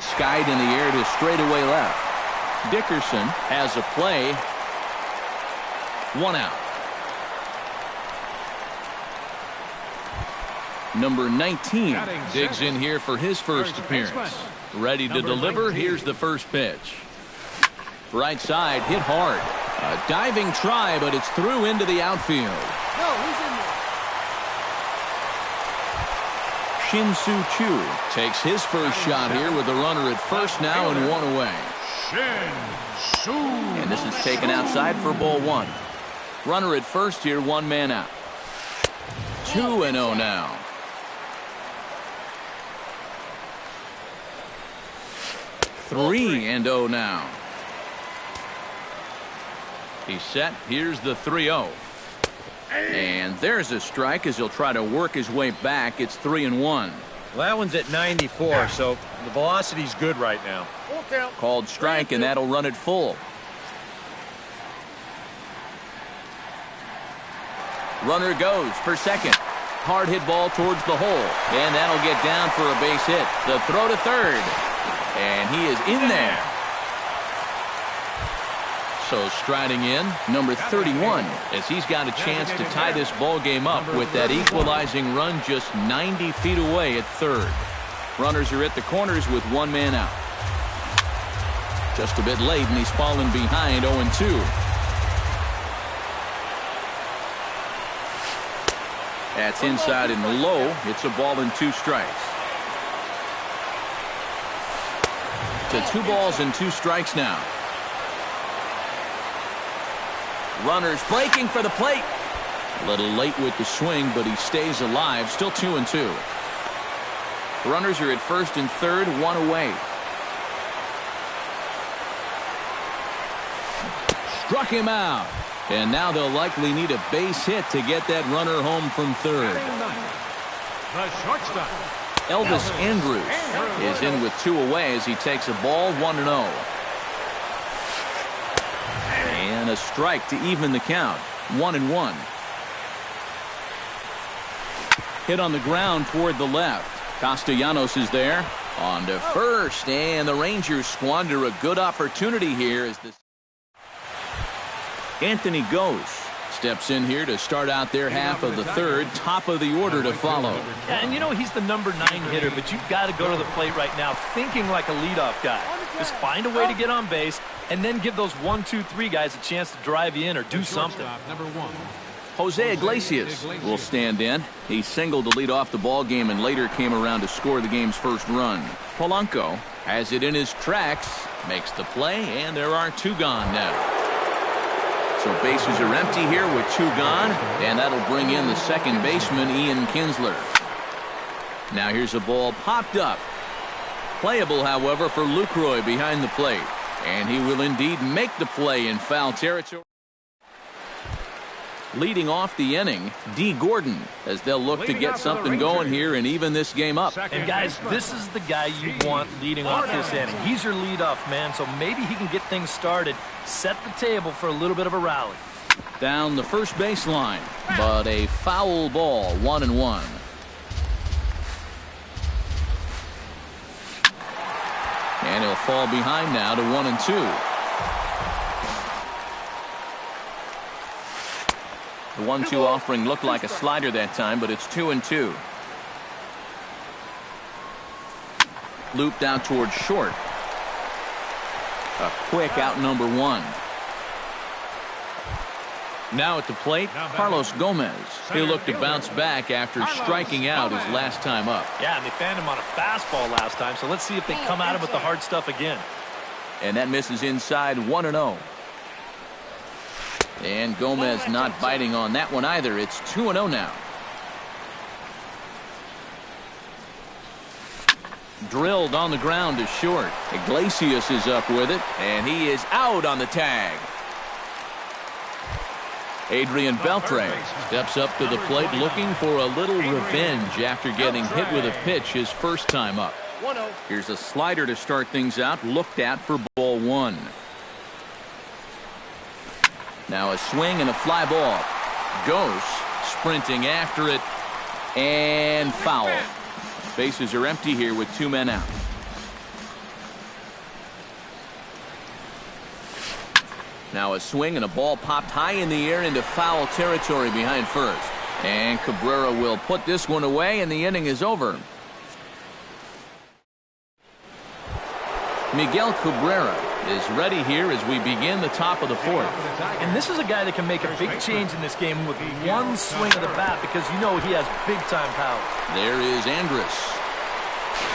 Speaker 1: Skied in the air to straightaway left. Dickerson has a play. 1 out. Number 19 digs in here for his first appearance. Ready to deliver. Here's the first pitch. Right side, hit hard. A diving try, but it's through into the outfield. Shin-Soo Choo takes his first shot here with the runner at first now and 1 away. And this is taken outside for ball 1. Runner at first here, 1 man out. 2-0 now. 3-0 now. He's set. Here's the 3-0. And there's a strike as he'll try to work his way back. It's 3-1.
Speaker 4: Well, that one's at 94, so the velocity's good right now.
Speaker 1: Called strike, and that'll run it full. Runner goes for second. Hard hit ball towards the hole. And that'll get down for a base hit. The throw to third. And he is in there. So striding in, number 31, as he's got a chance to tie this ball game up with that equalizing run just 90 feet away at third. Runners are at the corners with 1 man out. Just a bit late, and he's fallen behind 0-2. That's inside and low. It's a ball and 2 strikes. To 2 balls and 2 strikes now. Runners breaking for the plate. A little late with the swing, but he stays alive. Still 2-2. Runners are at first and third, 1 away. Struck him out. And now they'll likely need a base hit to get that runner home from third.
Speaker 2: The shortstop.
Speaker 1: Elvis Andrews is in with 2 away as he takes a ball, 1-0. And a strike to even the count, 1-1. Hit on the ground toward the left. Castellanos is there. On to first, and the Rangers squander a good opportunity here as this. Anthony Gose steps in here to start out their half of the third. Top of the order to follow.
Speaker 3: Yeah, and you know he's the number 9 hitter, but you've got to go to the plate right now thinking like a leadoff guy. Just find a way to get on base and then give those 1, 2, 3 guys a chance to drive you in or do something.
Speaker 2: Number 1.
Speaker 1: Jose Iglesias will stand in. He singled to lead off the ball game and later came around to score the game's first run. Polanco has it in his tracks, makes the play, and there are 2 gone now. So bases are empty here with 2 gone, and that'll bring in the second baseman, Ian Kinsler. Now here's a ball popped up. Playable, however, for Lucroy behind the plate. And he will indeed make the play in foul territory. Leading off the inning, D. Gordon, as they'll look to get something going here and even this game up.
Speaker 3: And guys, this is the guy you want leading off this inning. He's your leadoff man, so maybe he can get things started, set the table for a little bit of a rally.
Speaker 1: Down the first baseline, but a foul ball, 1-1. And he'll fall behind now to 1-2. The 1-2 offering looked like a slider that time, but it's 2-2. Looped out towards short. A quick out number 1. Now at the plate, Carlos Gomez. He'll look to bounce back after striking out his last time up.
Speaker 3: Yeah, and they fanned him on a fastball last time, so let's see if they come at him with the hard stuff again.
Speaker 1: And that misses inside, 1-0. And Gomez not biting on that one either. It's 2-0 now. Drilled on the ground to short. Iglesias is up with it, and he is out on the tag. Adrian Beltre steps up to the plate looking for a little revenge after getting hit with a pitch his first time up. Here's a slider to start things out, looked at for ball 1. Now a swing and a fly ball. Goes sprinting after it, and foul. Bases are empty here with 2 men out. Now a swing and a ball popped high in the air into foul territory behind first. And Cabrera will put this one away, and the inning is over. Miguel Cabrera is ready here as we begin the top of the 4th.
Speaker 3: And this is a guy that can make a big change in this game with one swing of the bat because you know he has big-time power.
Speaker 1: There is Andrus.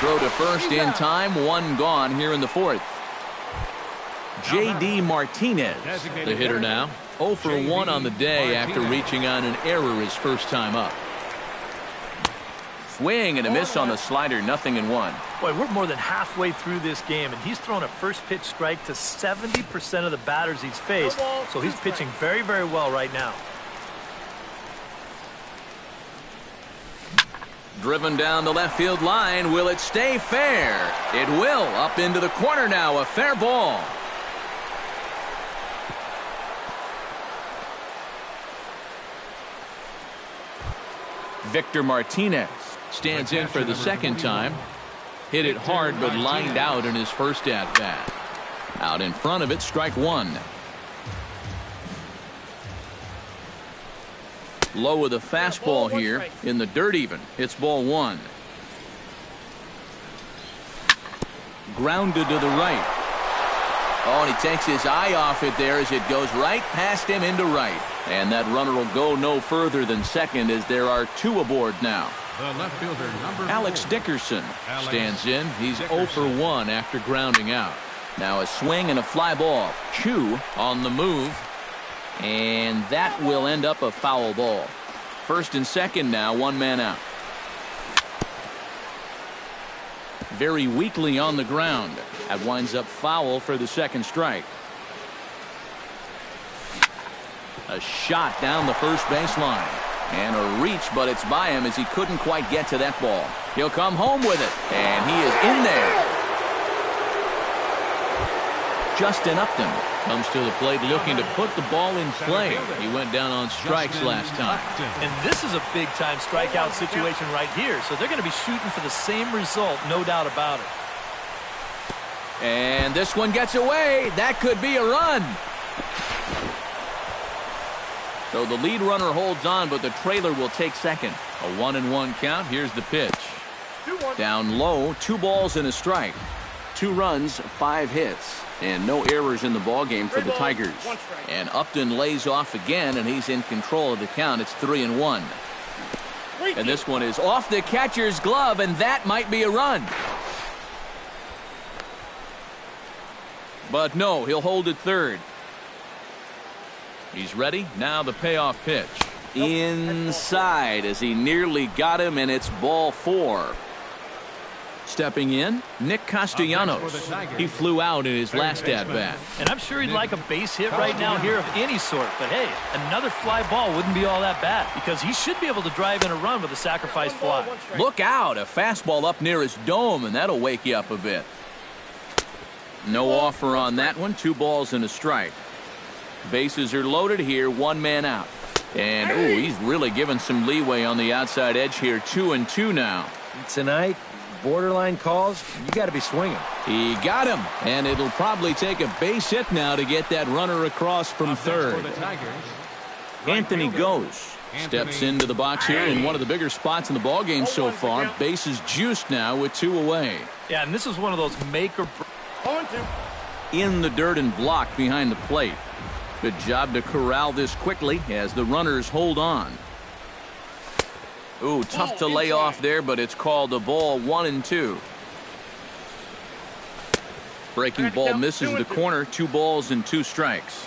Speaker 1: Throw to first in time, 1 gone here in the 4th. J.D. Martinez, the hitter now. 0 for 1 on the day after reaching on an error his first time up. Swing and a miss on the slider, 0-1.
Speaker 3: Boy, we're more than halfway through this game, and he's thrown a first pitch strike to 70% of the batters he's faced, so he's pitching very, very well right now.
Speaker 1: Driven down the left field line. Will it stay fair? It will. Up into the corner now. A fair ball. Victor Martinez stands in for the second time. Hit it hard but lined out in his first at-bat. Out in front of it, strike 1. Low with a fastball here in the dirt even. It's ball 1. Grounded to the right. Oh, and he takes his eye off it there as it goes right past him into right. And that runner will go no further than second as there are 2 aboard now.
Speaker 2: The left fielder, number
Speaker 1: Alex
Speaker 2: 4.
Speaker 1: Dickerson stands in. He's 0 for 1 after grounding out. Now a swing and a fly ball. Chu on the move. And that will end up a foul ball. First and second now, 1 man out. Very weakly on the ground. That winds up foul for the second strike. A shot down the first baseline. And a reach, but it's by him as he couldn't quite get to that ball. He'll come home with it. And he is in there. Justin Upton comes to the plate looking to put the ball in play. He went down on strikes last time.
Speaker 3: And this is a big-time strikeout situation right here. So they're going to be shooting for the same result, no doubt about it.
Speaker 1: And this one gets away. That could be a run. So the lead runner holds on, but the trailer will take second. A 1-1 count. Here's the pitch. Down low, 2 balls and a strike. 2 runs, 5 hits, and no errors in the ballgame for the Tigers. And Upton lays off again, and he's in control of the count. It's 3-1. And this one is off the catcher's glove, and that might be a run. But no, he'll hold it third. He's ready. Now the payoff pitch. Inside as he nearly got him, and it's ball 4. Stepping in, Nick Castellanos. He flew out in his last at-bat.
Speaker 3: And I'm sure he'd like a base hit right now here of any sort. But hey, another fly ball wouldn't be all that bad because he should be able to drive in a run with a sacrifice fly.
Speaker 1: Look out, a fastball up near his dome, and that'll wake you up a bit. No offer on that one. 2 balls and a strike. Bases are loaded here, 1 man out. And, ooh, he's really given some leeway on the outside edge here. 2-2 now.
Speaker 4: Tonight, borderline calls, you got to be swinging.
Speaker 1: He got him, and it'll probably take a base hit now to get that runner across from third. Anthony goes. Steps into the box here in one of the bigger spots in the ballgame so far. Bases juiced now with 2 away.
Speaker 3: Yeah, and this is one of those make or break.
Speaker 1: In the dirt and blocked behind the plate. Good job to corral this quickly as the runners hold on. Ooh, tough to lay off there, but it's called a ball. 1-2. Breaking ball misses the corner. 2 balls and 2 strikes.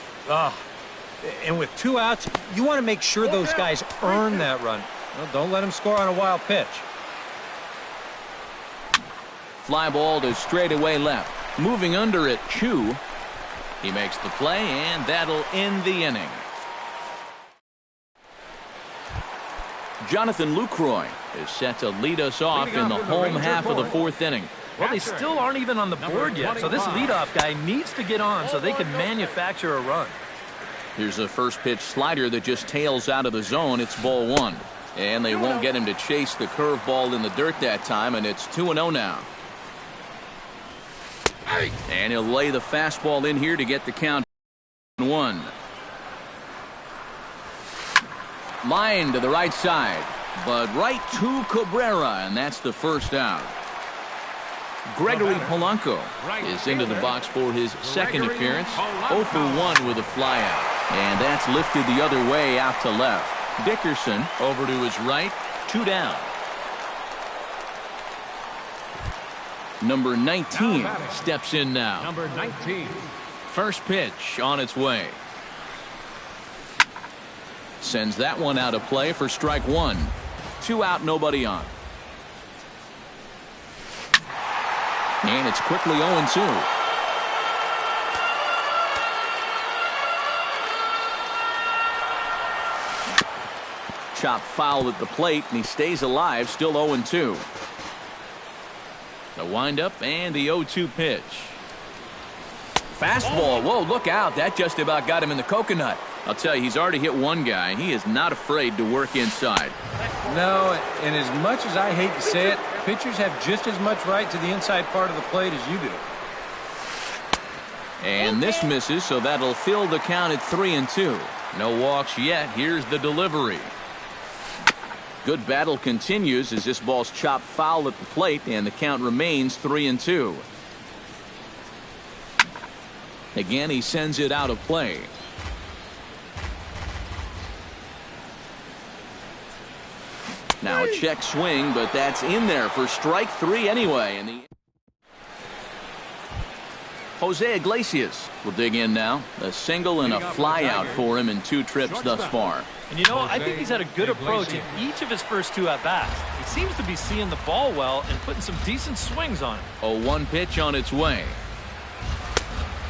Speaker 4: And with 2 outs, you want to make sure those guys earn that run. Well, don't let them score on a wild pitch.
Speaker 1: Fly ball to straightaway left. Moving under it, Chu. He makes the play, and that'll end the inning. Jonathan Lucroy is set to lead us off in the home half of the 4th inning.
Speaker 3: Well, they still aren't even on the board yet, so this leadoff guy needs to get on so they can manufacture a run.
Speaker 1: Here's a first pitch slider that just tails out of the zone. It's ball 1. And they won't get him to chase the curveball in the dirt that time, and it's 2-0 now. And he'll lay the fastball in here to get the count 1. Line to the right side, but right to Cabrera, and that's the first out. Gregory Polanco is into the box for his second appearance. 0 for 1 with a flyout, and that's lifted the other way out to left. Dickerson over to his right, 2 down. Number 19 steps in now.
Speaker 2: Number 19.
Speaker 1: First pitch on its way. Sends that one out of play for strike 1. 2 out, nobody on. And it's quickly 0-2. Chop foul at the plate, and he stays alive, still 0-2. The windup and the 0-2 pitch. Fastball. Whoa, look out. That just about got him in the coconut. I'll tell you, he's already hit one guy. He is not afraid to work inside.
Speaker 4: No, and as much as I hate to say it, pitchers have just as much right to the inside part of the plate as you do.
Speaker 1: And this misses, so that'll fill the count at 3-2. No walks yet. Here's the delivery. Good battle continues as this ball's chopped foul at the plate, and the count remains 3-2. Again, he sends it out of play. Now a check swing, but that's in there for strike 3 anyway. And Jose Iglesias will dig in now. A single and a fly out for him in 2 trips thus far.
Speaker 3: And you know, I think he's had a good approach in each of his first 2 at-bats. He seems to be seeing the ball well and putting some decent swings on it.
Speaker 1: 0-1 pitch on its way.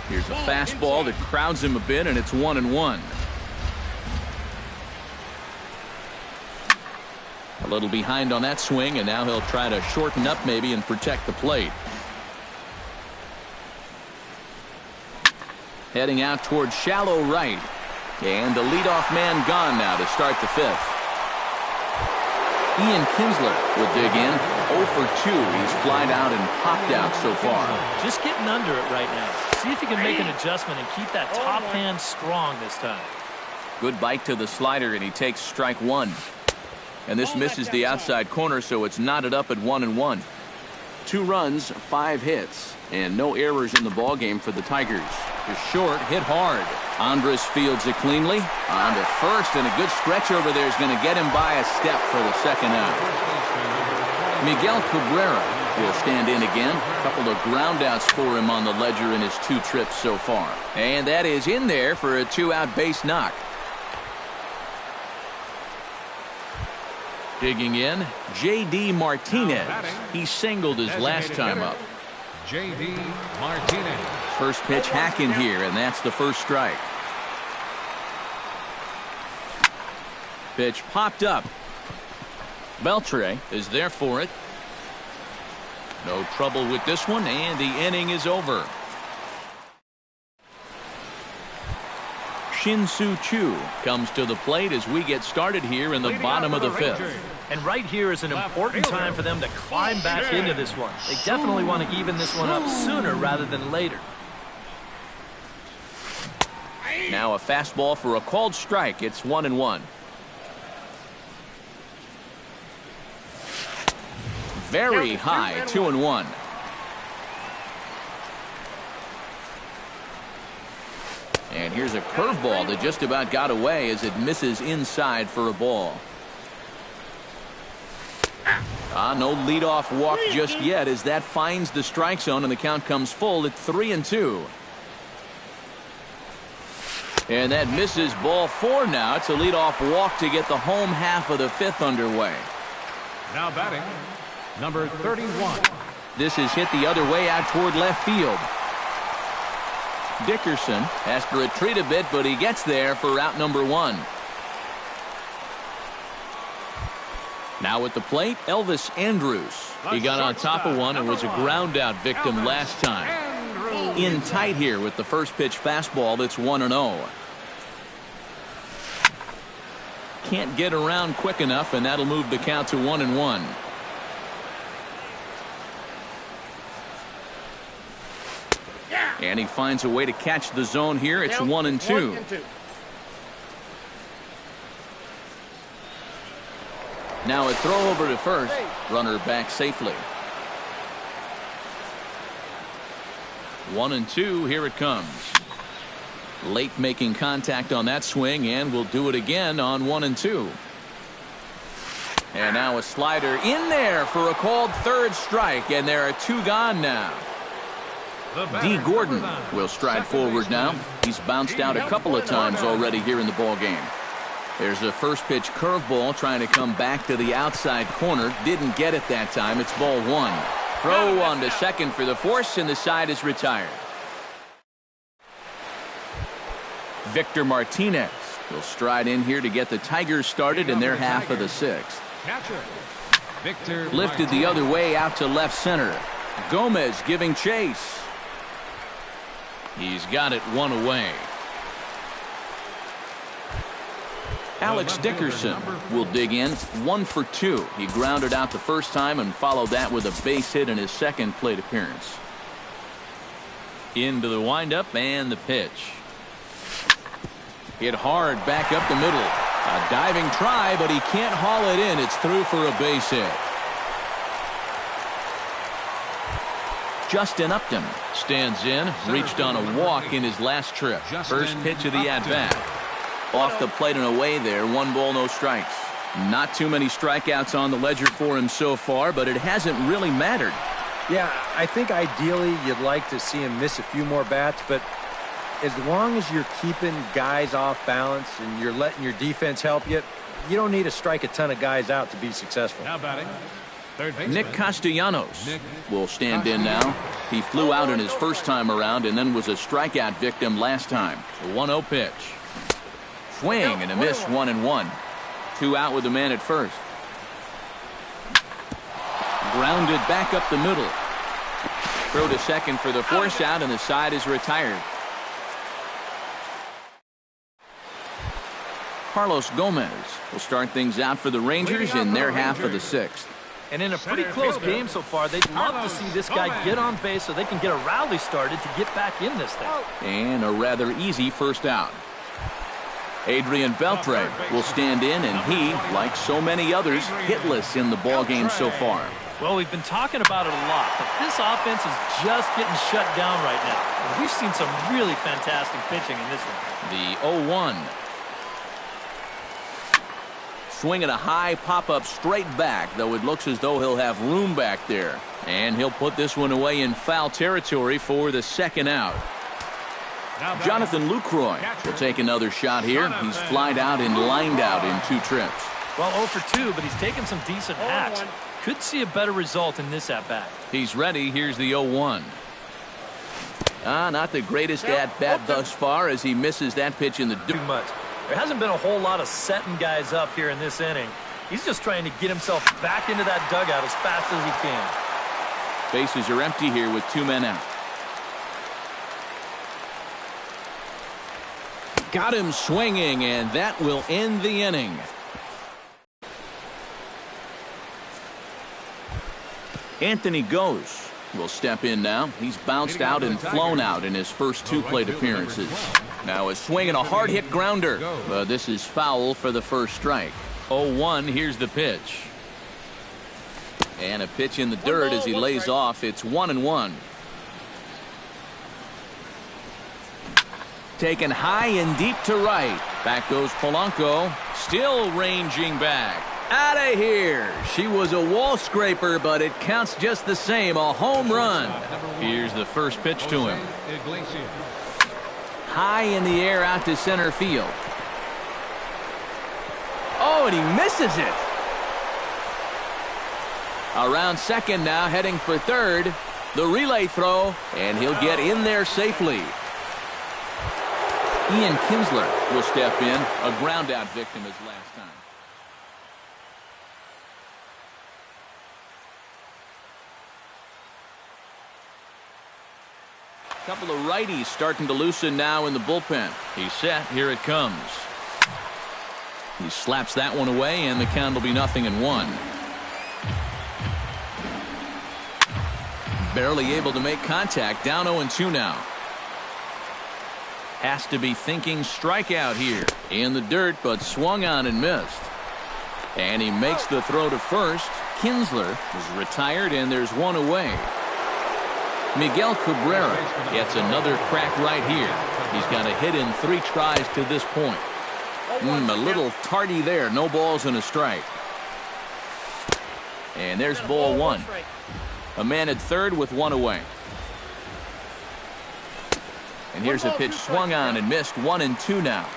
Speaker 1: Here's a fastball that crowds him a bit, and it's 1-1. A little behind on that swing, and now he'll try to shorten up maybe and protect the plate. Heading out towards shallow right. And the leadoff man gone now to start the 5th. Ian Kinsler will dig in. 0 for 2. He's flied out and popped out so far.
Speaker 3: Just getting under it right now. See if he can make an adjustment and keep that top hand strong this time.
Speaker 1: Good bite to the slider, and he takes strike 1. And this misses the outside corner, so it's knotted up at 1-1. 2 runs, 5 hits, and no errors in the ballgame for the Tigers. The short hit hard. Andres fields it cleanly. On to first, and a good stretch over there is going to get him by a step for the second out. Miguel Cabrera will stand in again. A couple of groundouts for him on the ledger in his 2 trips so far. And that is in there for a 2-out base knock. Digging in, J.D. Martinez. He singled his last time up.
Speaker 2: J.D. Martinez.
Speaker 1: First pitch hacking here, and that's the first strike. Pitch popped up. Beltre is there for it. No trouble with this one, and the inning is over. Shin-Soo Choo comes to the plate as we get started here in the bottom of the 5th.
Speaker 3: And right here is an important time for them to climb back into this one. They definitely want to even this one up sooner rather than later.
Speaker 1: Now a fastball for a called strike. It's 1-1. Very high, 2-1. And here's a curveball that just about got away as it misses inside for a ball. No leadoff walk just yet as that finds the strike zone and the count comes full at 3-2. And that misses ball 4 now. It's a leadoff walk to get the home half of the 5th underway.
Speaker 2: Now batting, number 31.
Speaker 1: This is hit the other way out toward left field. Dickerson has to retreat a bit, but he gets there for out number 1. Now at the plate, Elvis Andrus. He got on top of one and was a ground out victim last time. In tight here with the first pitch fastball that's 1-0. Can't get around quick enough, and that'll move the count to 1-1. And he finds a way to catch the zone here. It's 1-2. Now a throw over to first. Runner back safely. 1-2. Here it comes. Late making contact on that swing, and we'll do it again on 1-2. And now a slider in there for a called third strike, and there are 2 gone now. D. Gordon will stride forward now. He's bounced out a couple of times already here in the ball game. There's a first pitch curveball trying to come back to the outside corner. Didn't get it that time. It's ball 1. Throw on to second for the force, and the side is retired. Victor Martinez will stride in here to get the Tigers started in their half of the 6th. Lifted the other way out to left center. Gomez giving chase. He's got it 1 away. Alex Dickerson will dig in. 1 for 2. He grounded out the first time and followed that with a base hit in his second plate appearance. Into the windup and the pitch. Hit hard back up the middle. A diving try, but he can't haul it in. It's through for a base hit. Justin Upton stands in, reached on a walk in his last trip. First pitch of the at-bat. Off the plate and away there. 1 ball, no strikes. Not too many strikeouts on the ledger for him so far, but it hasn't really mattered.
Speaker 4: Yeah, I think ideally you'd like to see him miss a few more bats, but as long as you're keeping guys off balance and you're letting your defense help you, you don't need to strike a ton of guys out to be successful.
Speaker 2: Now batting,
Speaker 1: Nick Castellanos will stand in now. He flew out in his first time around and then was a strikeout victim last time. The 1-0 pitch. Swing and a miss, 1-1. 2 out with the man at first. Grounded back up the middle. Throw to second for the force out, and the side is retired. Carlos Gomez will start things out for the Rangers in their half of the 6th.
Speaker 3: And in a pretty close game so far, they'd love to see this guy get on base so they can get a rally started to get back in this thing.
Speaker 1: And a rather easy first out. Adrian Beltre will stand in, and he, like so many others, hitless in the ball game so far.
Speaker 3: Well, we've been talking about it a lot, but this offense is just getting shut down right now. And we've seen some really fantastic pitching in this one.
Speaker 1: The 0-1. Swinging a high pop-up straight back, though it looks as though he'll have room back there. And he'll put this one away in foul territory for the second out. Jonathan Lucroy will take another shot here. He's flied out and lined out in 2 trips.
Speaker 3: Well, 0 for 2, but he's taken some decent hacks. Could see a better result in this at-bat.
Speaker 1: He's ready. Here's the 0-1. Not the greatest at-bat thus far as he misses that pitch in the
Speaker 3: too much. There hasn't been a whole lot of setting guys up here in this inning. He's just trying to get himself back into that dugout as fast as he can.
Speaker 1: Bases are empty here with 2 men out. Got him swinging, and that will end the inning. Anthony Gose will step in now. He's bounced out and flown out in his first 2 plate appearances. Now a swing and a hard hit grounder. This is foul for the first strike. 0-1, here's the pitch. And a pitch in the dirt as he lays off. It's 1-1. Taken high and deep to right. Back goes Polanco. Still ranging back. Out of here. She was a wall scraper, but it counts just the same. A home run. Here's the first pitch to him. High in the air out to center field. Oh, and he misses it. Around second now, heading for third. The relay throw, and he'll get in there safely. Ian Kinsler will step in, a ground out victim as last time. Couple of righties starting to loosen now in the bullpen. He's set. Here it comes. He slaps that one away, and the count will be 0-1. Barely able to make contact. Down 0-2 now. Has to be thinking strikeout here. In the dirt, but swung on and missed. And he makes the throw to first. Kinsler is retired, and there's one away. Miguel Cabrera gets another crack right here. He's got a hit in 3 tries to this point. A little tardy there. No balls and a strike. And there's ball 1. A man at third with 1 away. And here's a pitch swung on and missed. 1-2 now.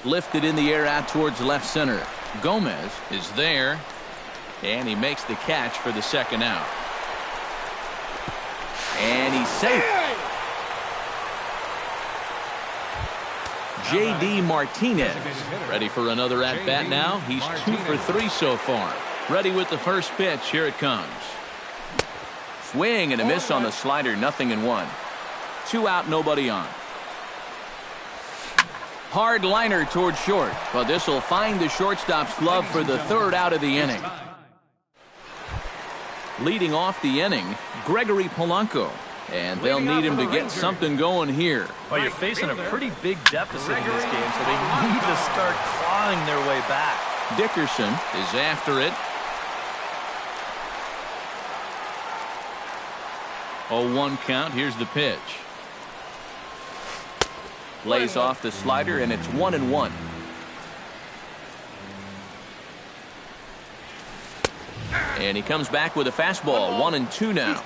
Speaker 1: Lifted in the air out towards left center. Gomez is there. And he makes the catch for the second out. And he's safe. J.D. Martinez ready for another at-bat now. He's 2 for 3 so far. Ready with the first pitch. Here it comes. Swing and a miss on the slider. 0-1. 2 out, nobody on. Hard liner towards short. But this will find the shortstop's glove for the 3rd out of the inning. Leading off the inning, Gregory Polanco. And they'll need him to get something going here.
Speaker 3: Well, you're facing a pretty big deficit in this game, so they need to start clawing their way back.
Speaker 1: Dickerson is after it. 0-1 count. Here's the pitch. Lays off the slider, and it's 1-1. And he comes back with a fastball. 1-2 now.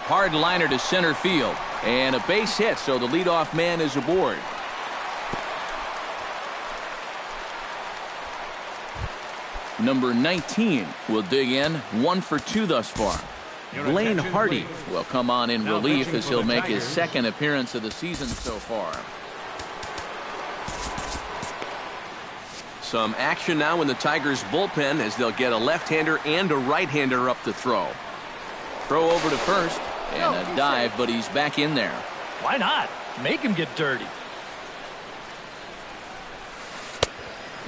Speaker 1: Hard liner to center field. And a base hit, so the leadoff man is aboard. Number 19 will dig in. 1 for 2 thus far. Blaine Hardy will come on in relief as he'll make his 2nd appearance of the season so far. Some action now in the Tigers bullpen as they'll get a left-hander and a right-hander up to throw. Throw over to first and a dive, but he's back in there.
Speaker 3: Why not? Make him get dirty.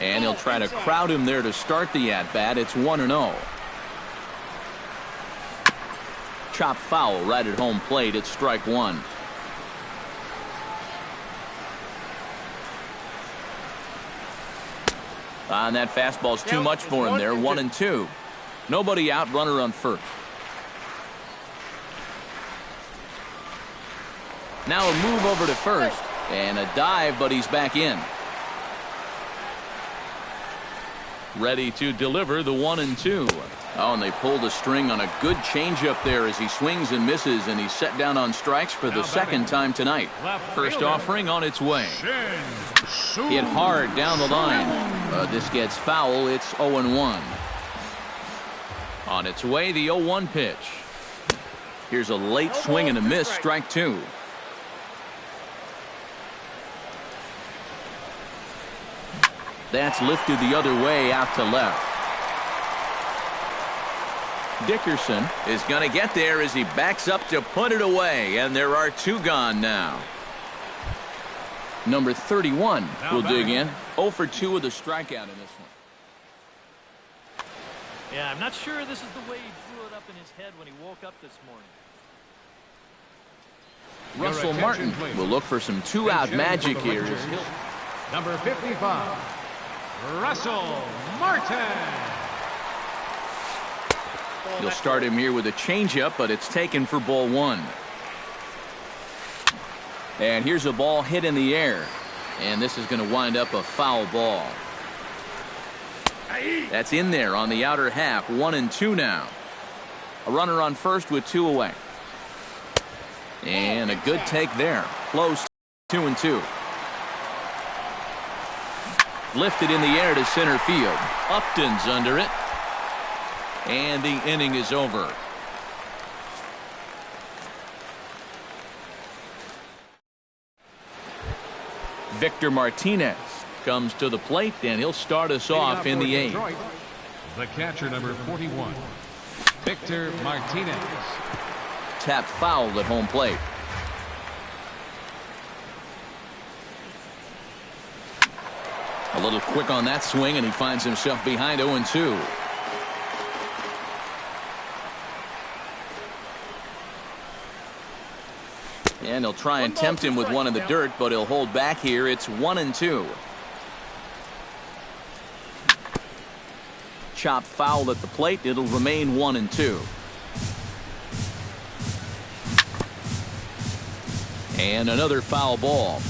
Speaker 1: And he'll try to crowd him there to start the at-bat. It's 1-0. Chop foul right at home plate. It's strike 1. And that fastball's too much for him there. 1-2. Nobody out, runner on first. Now a move over to first. And a dive, but he's back in. Ready to deliver the 1-2. Oh, and they pulled a string on a good changeup there as he swings and misses, and he's set down on strikes for the second time tonight. First offering on its way. Hit hard down the line. This gets foul. It's 0-1. On its way, the 0-1 pitch. Here's a late swing and a miss, strike two. That's lifted the other way out to left. Dickerson is going to get there as he backs up to put it away, and there are two gone now. Number 31 will dig in. 0 for 2 with a strikeout in this one.
Speaker 3: Yeah, I'm not sure this is the way he drew it up in his head when he woke up this morning.
Speaker 1: Russell Martin will look for some two-out magic here.
Speaker 2: Number 55, Russell Martin.
Speaker 1: He'll start him here with a changeup, but it's taken for ball one. And here's a ball hit in the air. And this is going to wind up a foul ball. That's in there on the outer half. 1-2 now. A runner on first with 2 away. And a good take there. Close. 2-2. Lifted in the air to center field. Upton's under it. And the inning is over. Victor Martinez comes to the plate, and he'll start us off in the 8th.
Speaker 2: The catcher, number 41, Victor Martinez.
Speaker 1: Tapped foul at home plate. A little quick on that swing, and he finds himself behind 0-2. And he'll try and tempt him with one in the dirt, but he'll hold back here. It's 1-2. Chopped foul at the plate. It'll remain 1-2. And another foul ball.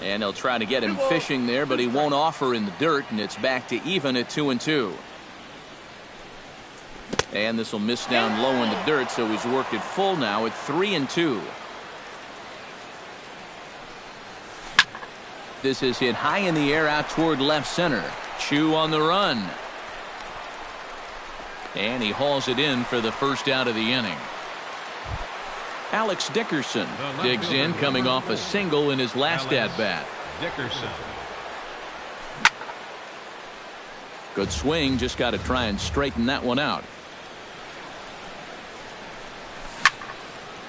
Speaker 1: And they'll try to get him fishing there, but he won't offer in the dirt, and it's back to even at 2-2. And this will miss down low in the dirt, so he's worked it full now at 3-2. This is hit high in the air out toward left center. Chu on the run. And he hauls it in for the first out of the inning. Alex Dickerson digs in, coming off a single in his last at-bat.
Speaker 2: Dickerson.
Speaker 1: Good swing, just got to try and straighten that one out.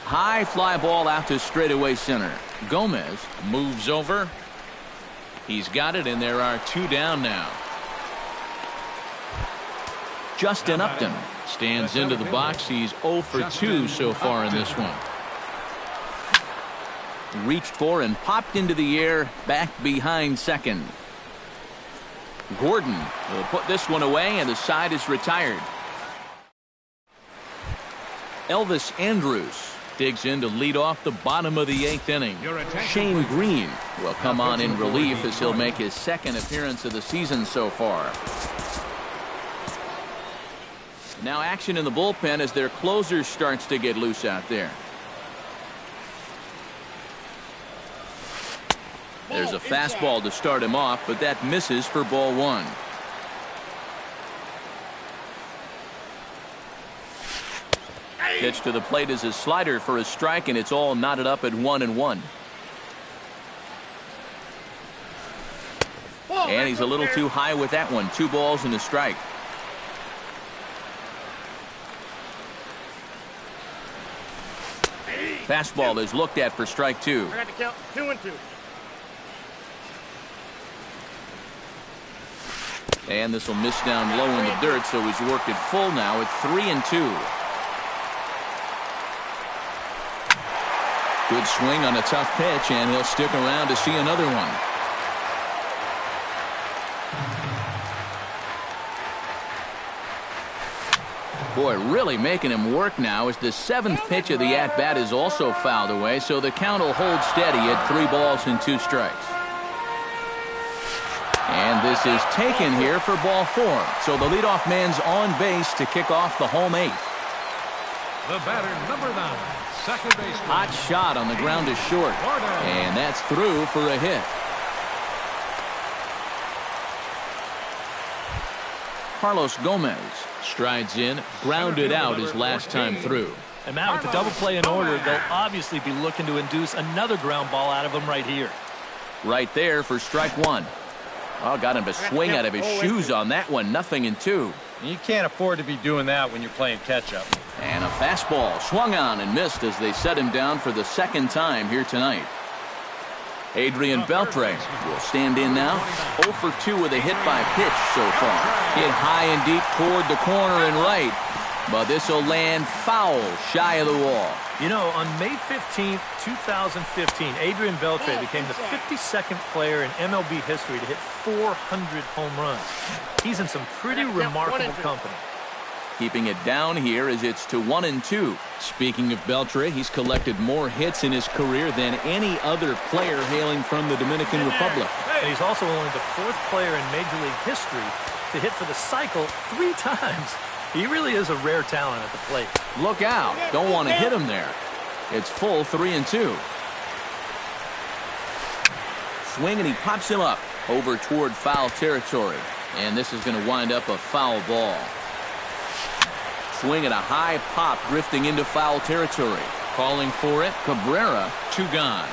Speaker 1: High fly ball out to straightaway center. Gomez moves over. He's got it, and there are 2 down now. Justin Upton stands into the box. He's 0 for 2 so far in this one. Reached for and popped into the air, back behind second. Gordon will put this one away, and the side is retired. Elvis Andrus digs in to lead off the bottom of the 8th inning. Shane Green will come on in relief as he'll make his second appearance of the season so far. Now action in the bullpen as their closer starts to get loose out there. There's a fastball to start him off, but that misses for ball one. Pitch to the plate is a slider for a strike, and it's all knotted up at 1-1. And he's a little too high with that one. 2 balls and a strike. Fastball is looked at for strike 2.
Speaker 5: I got to count 2-2.
Speaker 1: And this will miss down low in the dirt, so he's worked it full now at 3-2. Good swing on a tough pitch, and he'll stick around to see another one. Boy, really making him work now as the 7th pitch of the at-bat is also fouled away, so the count will hold steady at 3 balls and 2 strikes. And this is taken here for ball 4. So the leadoff man's on base to kick off the home 8th.
Speaker 2: The batter, number 9, second baseman.
Speaker 1: Hot shot on the ground to short. And that's through for a hit. Carlos Gomez strides in, grounded out his last time through.
Speaker 3: And Matt, with the double play in order, they'll obviously be looking to induce another ground ball out of him right here.
Speaker 1: Right there for strike 1. Well, got him to swing out of his shoes on that one. 0-2.
Speaker 4: You can't afford to be doing that when you're playing catch-up.
Speaker 1: And a fastball swung on and missed as they set him down for the 2nd time here tonight. Adrian Beltre will stand in now. 0 for 2 with a hit by pitch so far. Hit high and deep toward the corner and right. But this will land foul shy of the wall.
Speaker 3: You know, on May 15th, 2015, Adrian Beltre became the 52nd player in MLB history to hit 400 home runs. He's in some pretty remarkable company.
Speaker 1: Keeping it down here as it's to 1-2. Speaking of Beltre, he's collected more hits in his career than any other player hailing from the Dominican Republic.
Speaker 3: And he's also only the 4th player in Major League history to hit for the cycle 3 times. He really is a rare talent at the plate.
Speaker 1: Look out. Don't want to hit him there. It's full 3-2. Swing, and he pops him up over toward foul territory. And this is going to wind up a foul ball. Swing and a high pop drifting into foul territory. Calling for it, Cabrera, 2 gone.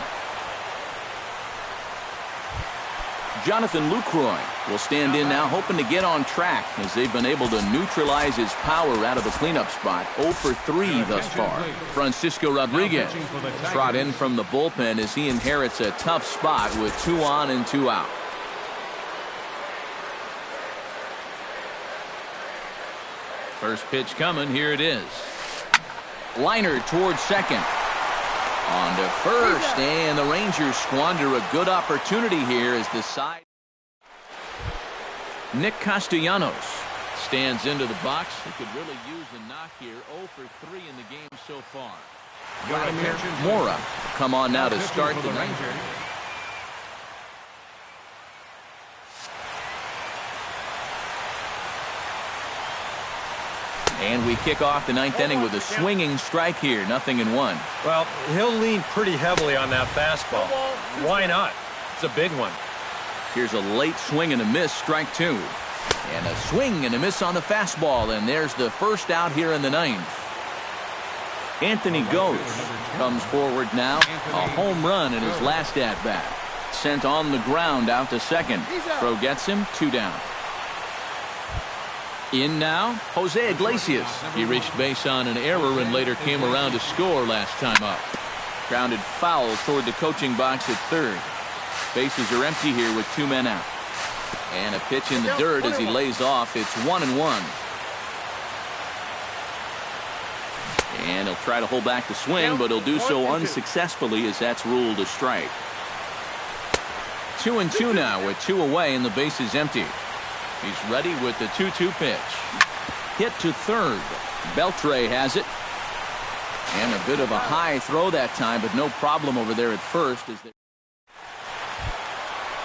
Speaker 1: Jonathan Lucroy will stand in now, hoping to get on track as they've been able to neutralize his power out of the cleanup spot. 0 for 3 thus far. Francisco Rodriguez trot in from the bullpen as he inherits a tough spot with 2 on and 2 out. First pitch coming. Here it is. Liner towards second. On to first, and the Rangers squander a good opportunity here as the side. Nick Castellanos stands into the box. He could really use a knock here. 0 for 3 in the game so far. Vladimir Mora come on now to start the Rangers. And we kick off the 9th inning with a swinging strike here. 0-1.
Speaker 4: Well, he'll lean pretty heavily on that fastball. Why not? It's a big one.
Speaker 1: Here's a late swing and a miss, strike 2. And a swing and a miss on the fastball, and there's the first out here in the 9th. Anthony Ghost comes forward now. A home run in his last at-bat. Sent on the ground out to second. Throw gets him, 2 down. In now, Jose Iglesias. He reached base on an error and later came around to score last time up. Grounded foul toward the coaching box at third. Bases are empty here with 2 men out. And a pitch in the dirt as he lays off. It's 1-1. And he'll try to hold back the swing, but he'll do so unsuccessfully as that's ruled a strike. 2-2 now with 2 away and the base is empty. He's ready with the 2-2 pitch. Hit to third. Beltre has it. And a bit of a high throw that time, but no problem over there at first.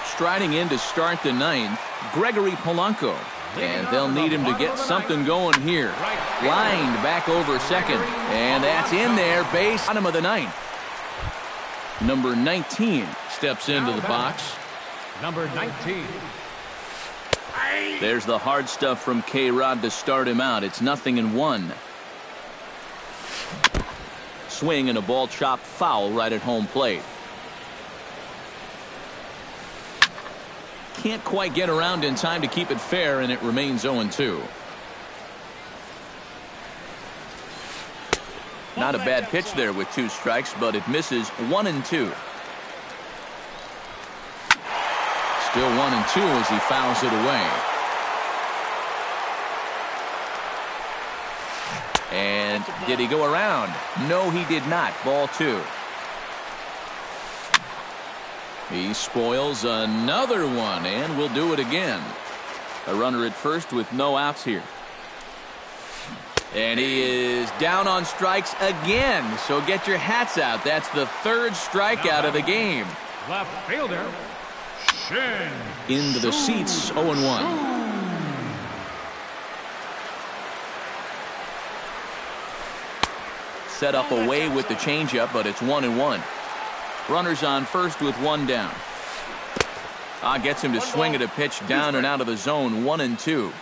Speaker 1: Striding in to start the 9th, Gregory Polanco. And they'll need him to get something going here. Lined back over second. And that's in there, base bottom of the 9th. Number 19 steps into the box.
Speaker 2: Number 19.
Speaker 1: There's the hard stuff from K-Rod to start him out. It's 0-1. Swing and a ball chopped foul right at home plate. Can't quite get around in time to keep it fair, and it remains 0-2. Not a bad pitch there with 2 strikes, but it misses 1-2. Still 1-2 as he fouls it away. And did he go around? No, he did not. Ball 2. He spoils another one, and will do it again. A runner at first with no outs here. And he is down on strikes again. So get your hats out. That's the third strikeout of the game.
Speaker 2: Left fielder, Shin.
Speaker 1: Into the seats, 0-1. Set up away with the changeup, but it's 1-1. Runners on first with one down. Gets him to swing at a pitch down and out of the zone, 1-2.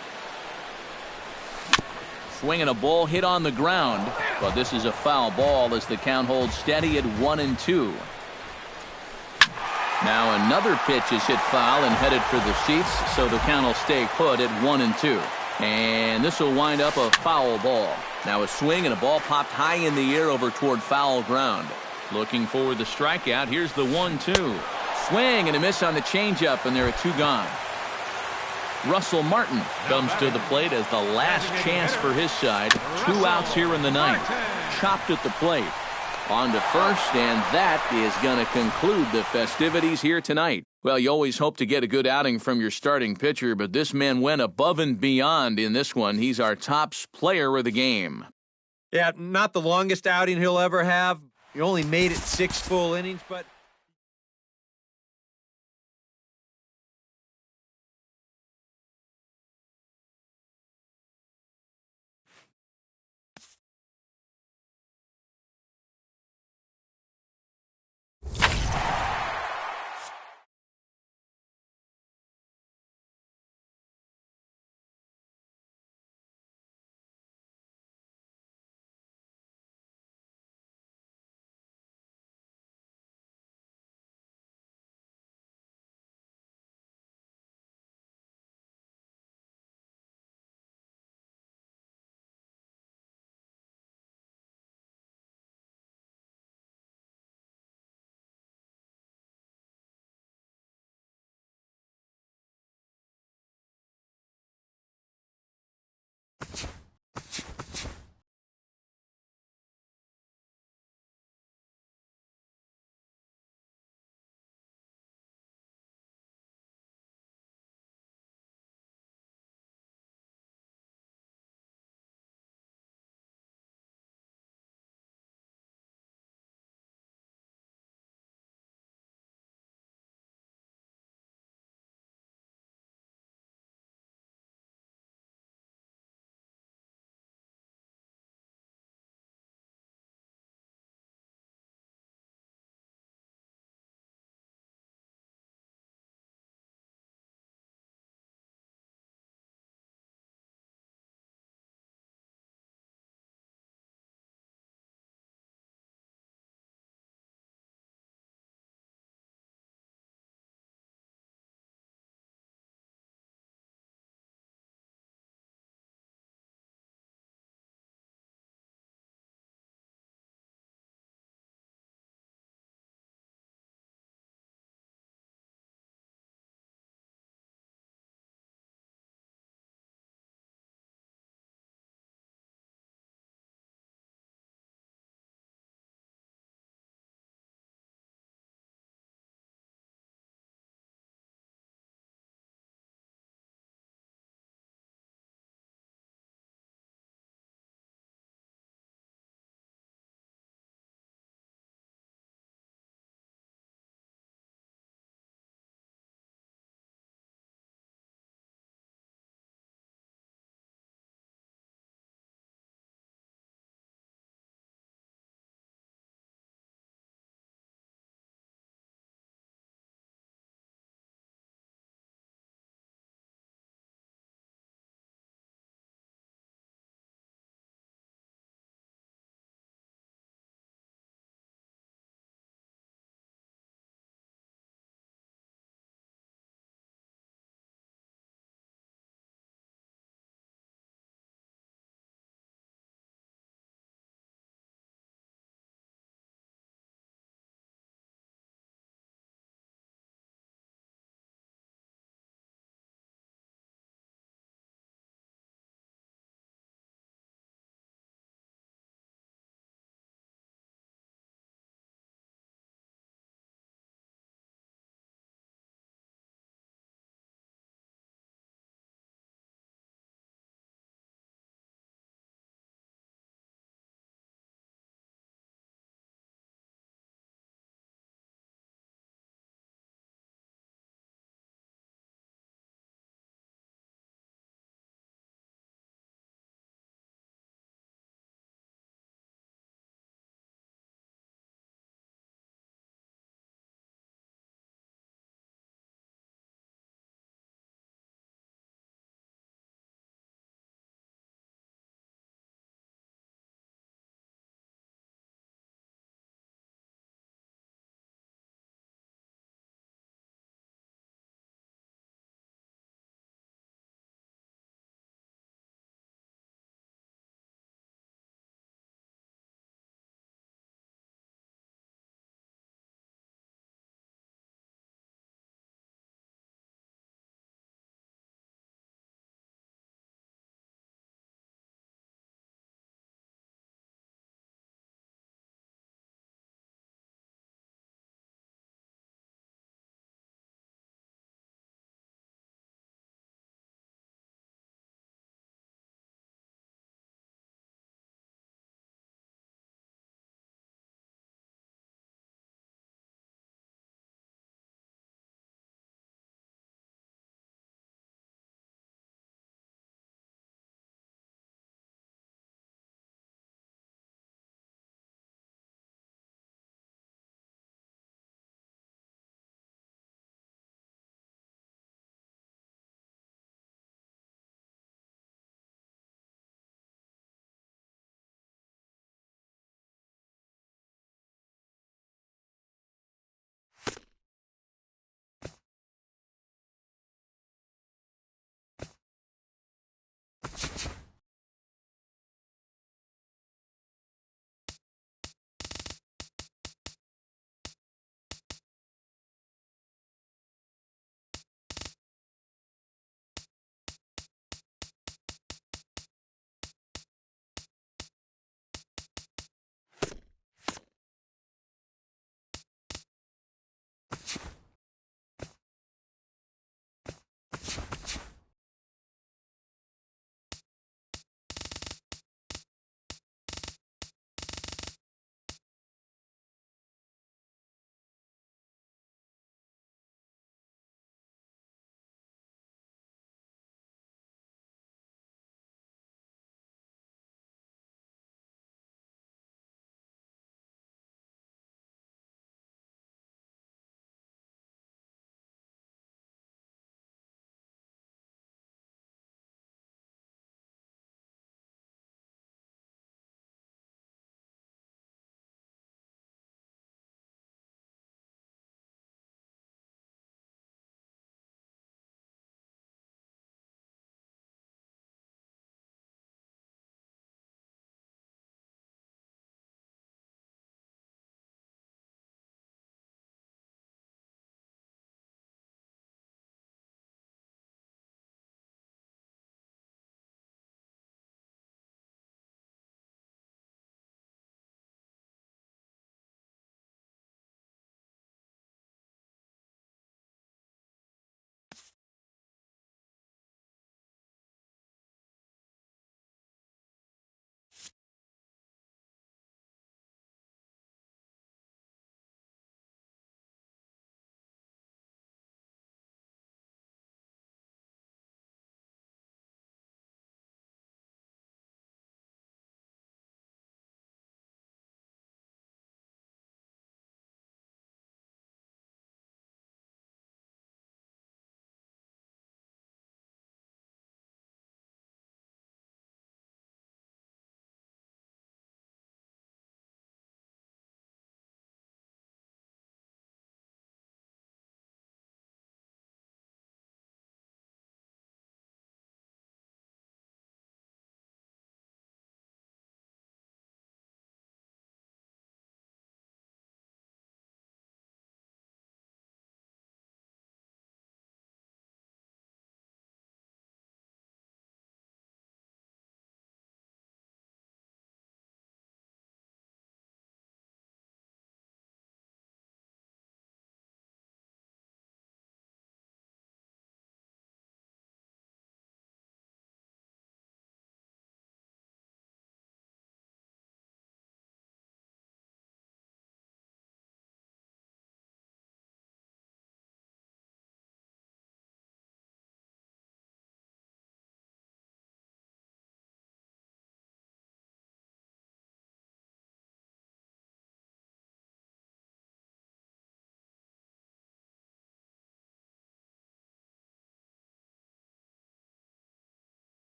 Speaker 1: Swinging a ball hit on the ground, but this is a foul ball as the count holds steady at 1-2. Now another pitch is hit foul and headed for the seats, so the count will stay put at 1-2. And this will wind up a foul ball. Now a swing and a ball popped high in the air over toward foul ground. Looking for the strikeout. Here's the 1-2. Swing and a miss on the changeup, and there are two gone. Russell Martin comes to the plate as the last chance for his side. Two outs here in the ninth. Chopped at the plate. On to first, and that is going to conclude the festivities here tonight. Well, you always hope to get a good outing from your starting pitcher, but this man went above and beyond in this one. He's our top player of the game.
Speaker 4: Yeah, not the longest outing he'll ever have. He only made it 6 full innings, but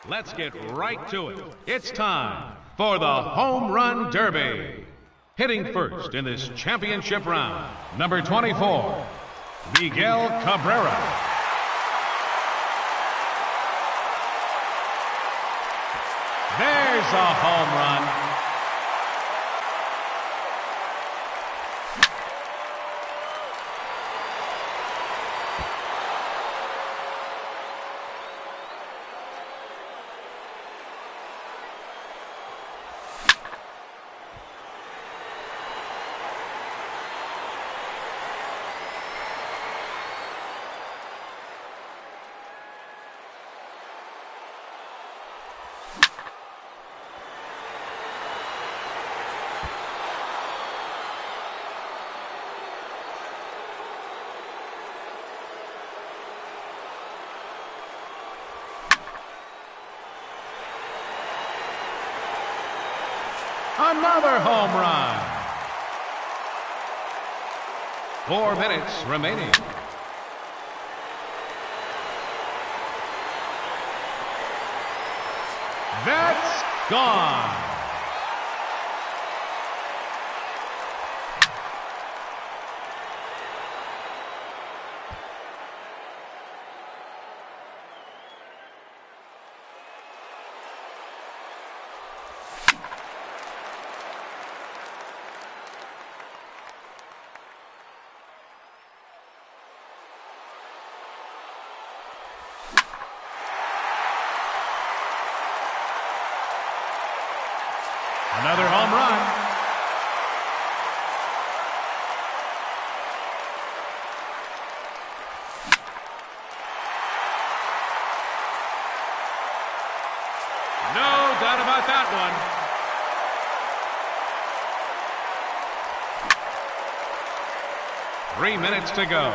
Speaker 2: Let's get right to it. It's time for the Home Run Derby. Hitting first in this championship round, number 24, Miguel Cabrera. There's a home run. Another home run. 4 minutes remaining. That's gone. Another home run. No doubt about that one. 3 minutes to go.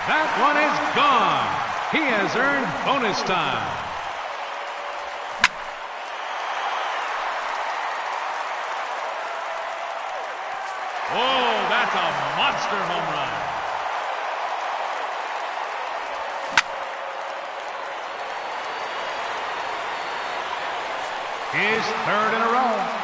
Speaker 2: That one is gone. He has earned bonus time. Oh, that's a monster home run. His third in a row.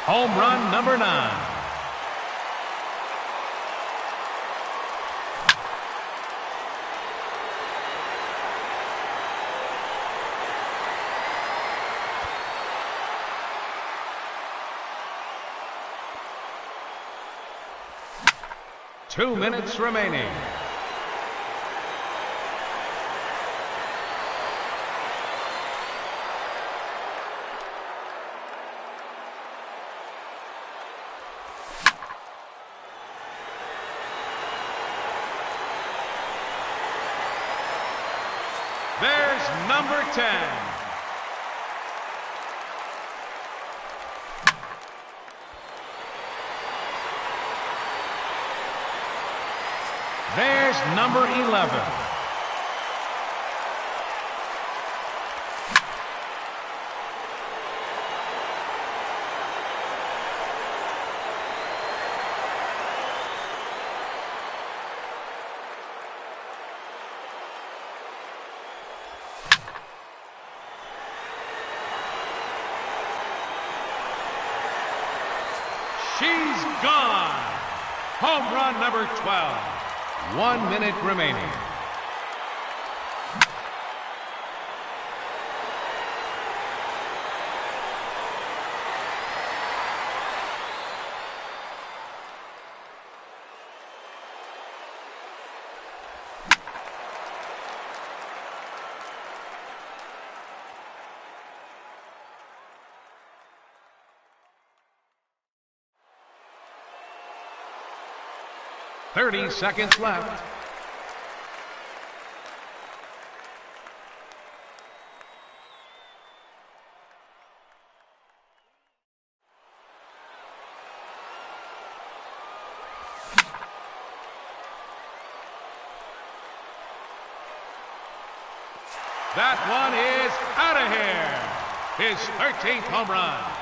Speaker 2: Home run number 9. Two minutes remaining. There's number 10. There's number 11. She's gone. Home run number 12. 1 minute remaining. $30 left. That one is out of here. His 13th home run.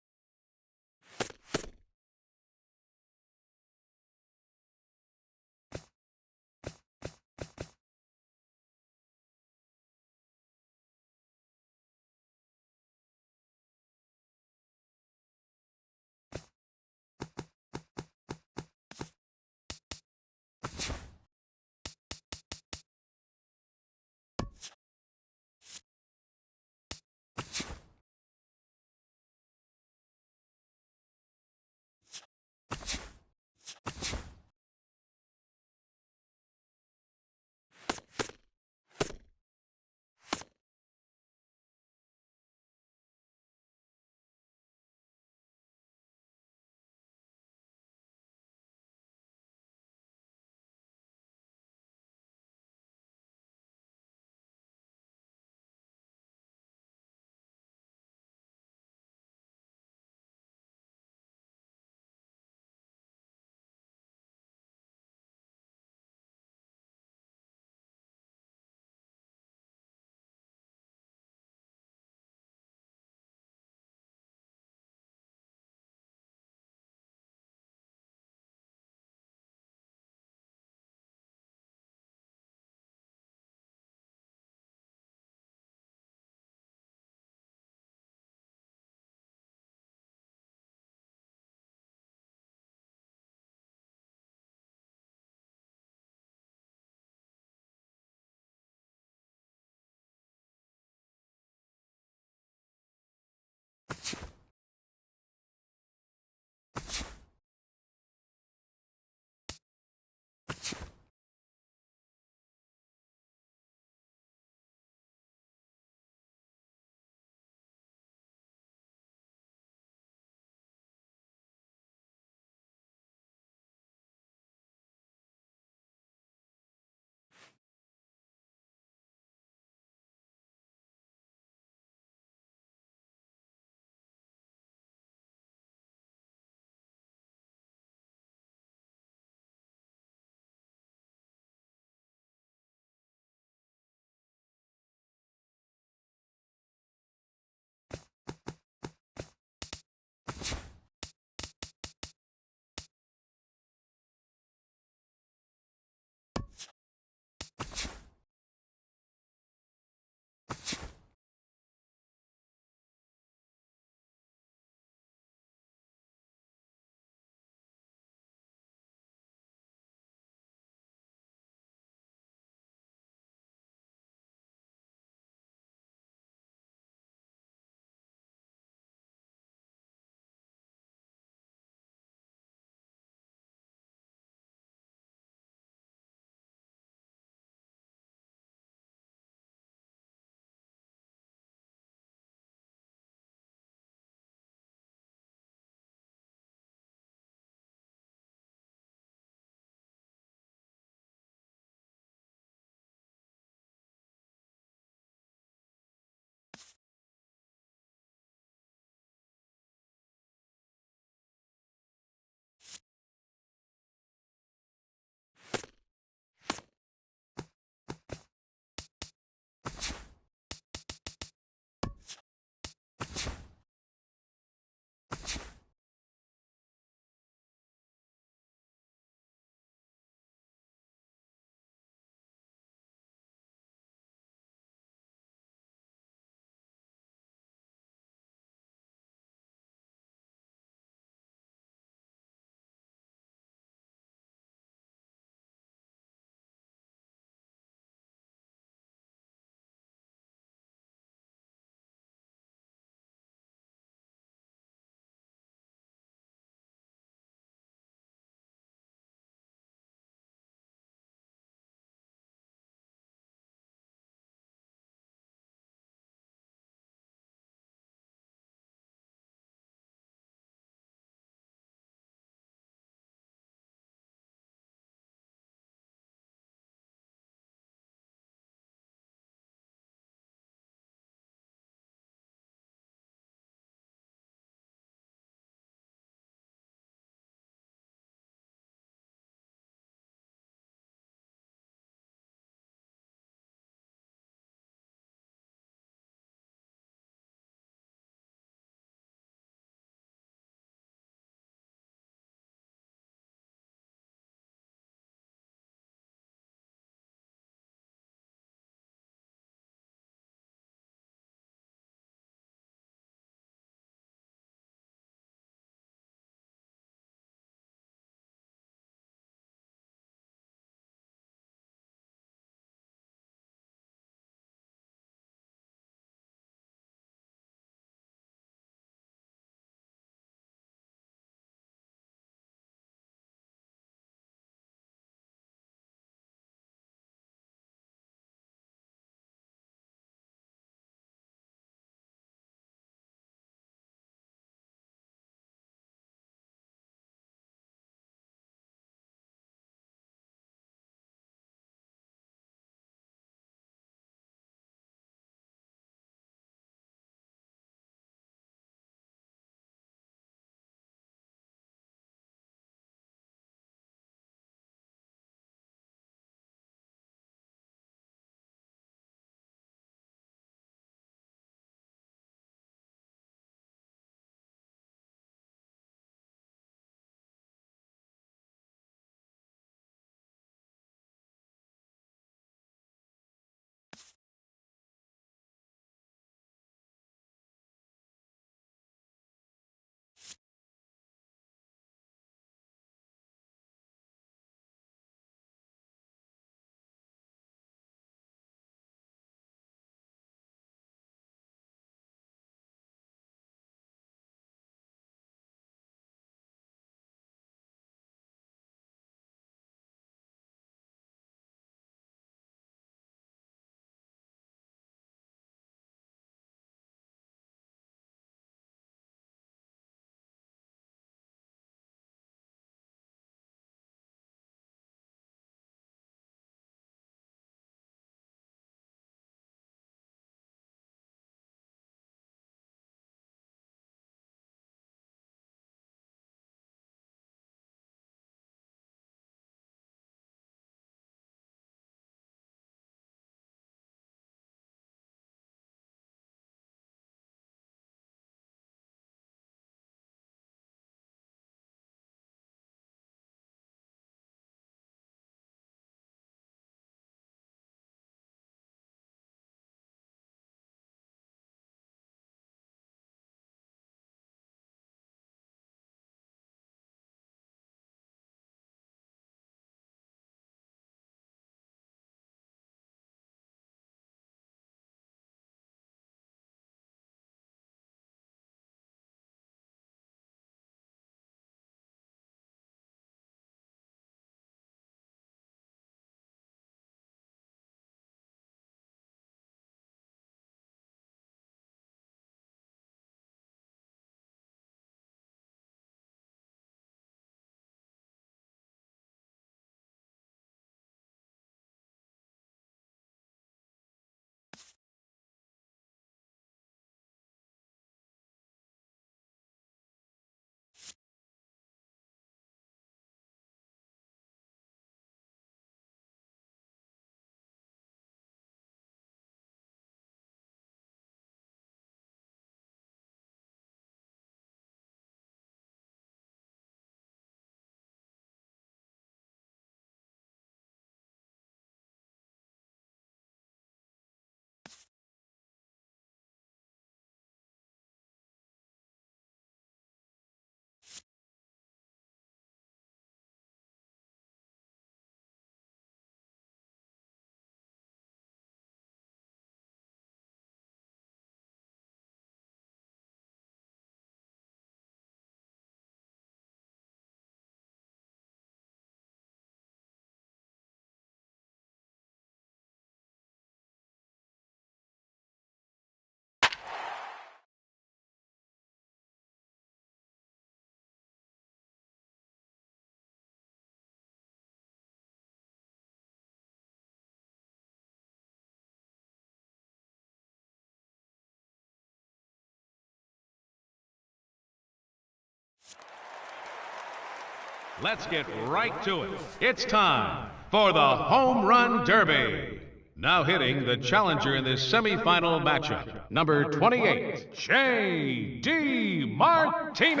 Speaker 2: Let's get right to it. It's time for the Home Run Derby. Now hitting the challenger in this semifinal matchup, number 28, J.D. Martinez.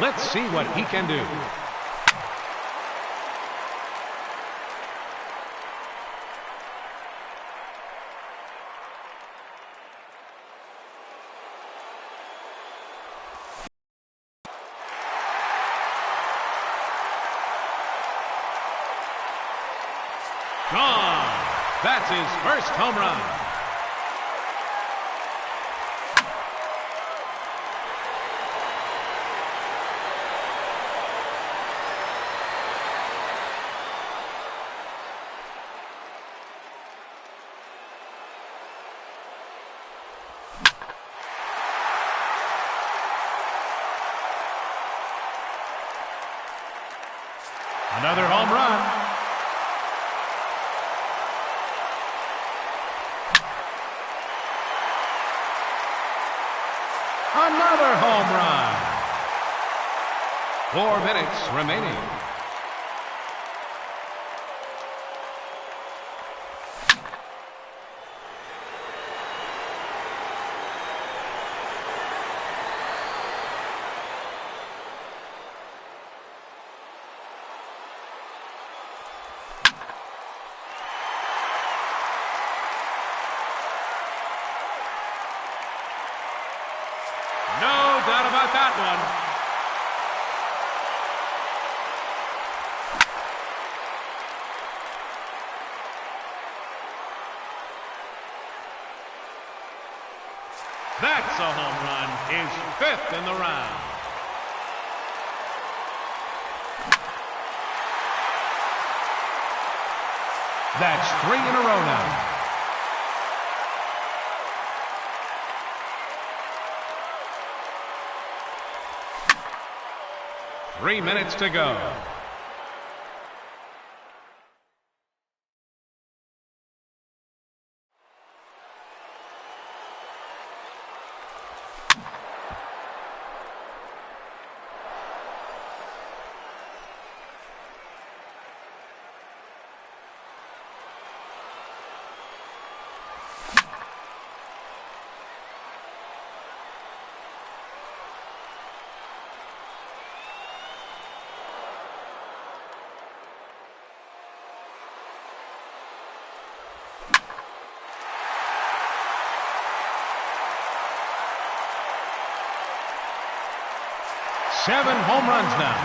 Speaker 2: Let's see what he can do. Gone. That's his first home run. Another home run. Another home run. 4 minutes remaining. No doubt about that one. That's a home run, his 5th in the round. That's 3 in a row now. Three minutes to go. Seven home runs now.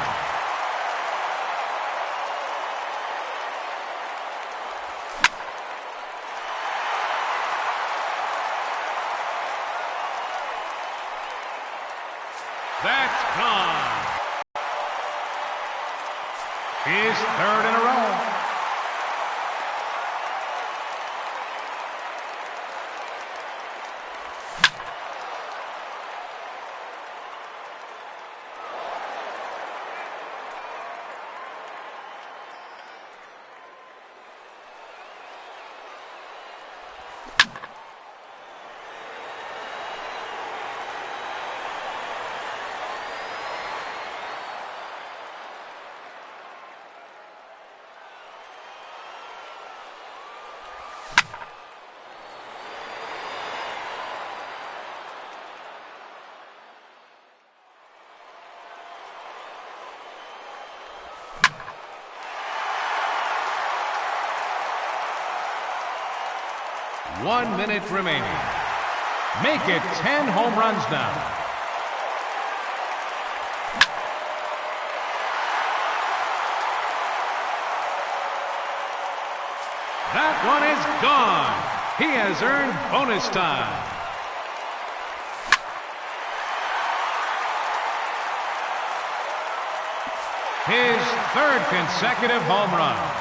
Speaker 2: That's gone. His 3rd in a row. One minute remaining. Make it 10 home runs now. That one is gone. He has earned bonus time. His 3rd consecutive home run.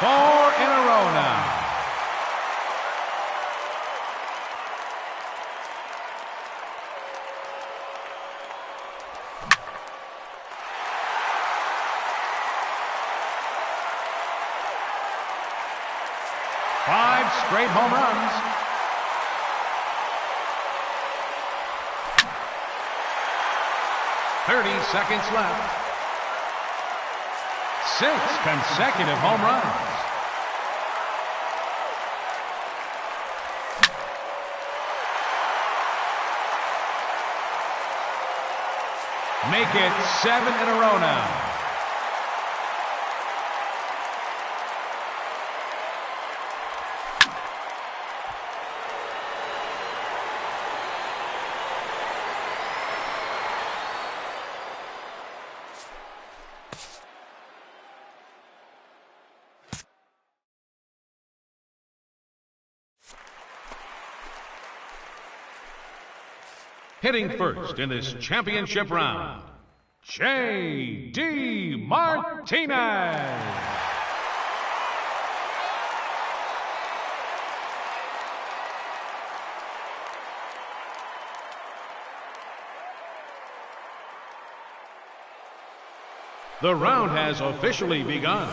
Speaker 2: Four in a row now. Five straight home runs. "30 seconds left. 6 consecutive home runs. Make it 7 in a row now. Hitting first in this championship round, J.D. Martinez. The round has officially begun.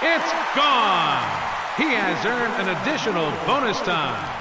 Speaker 2: It's gone. He has earned an additional bonus time.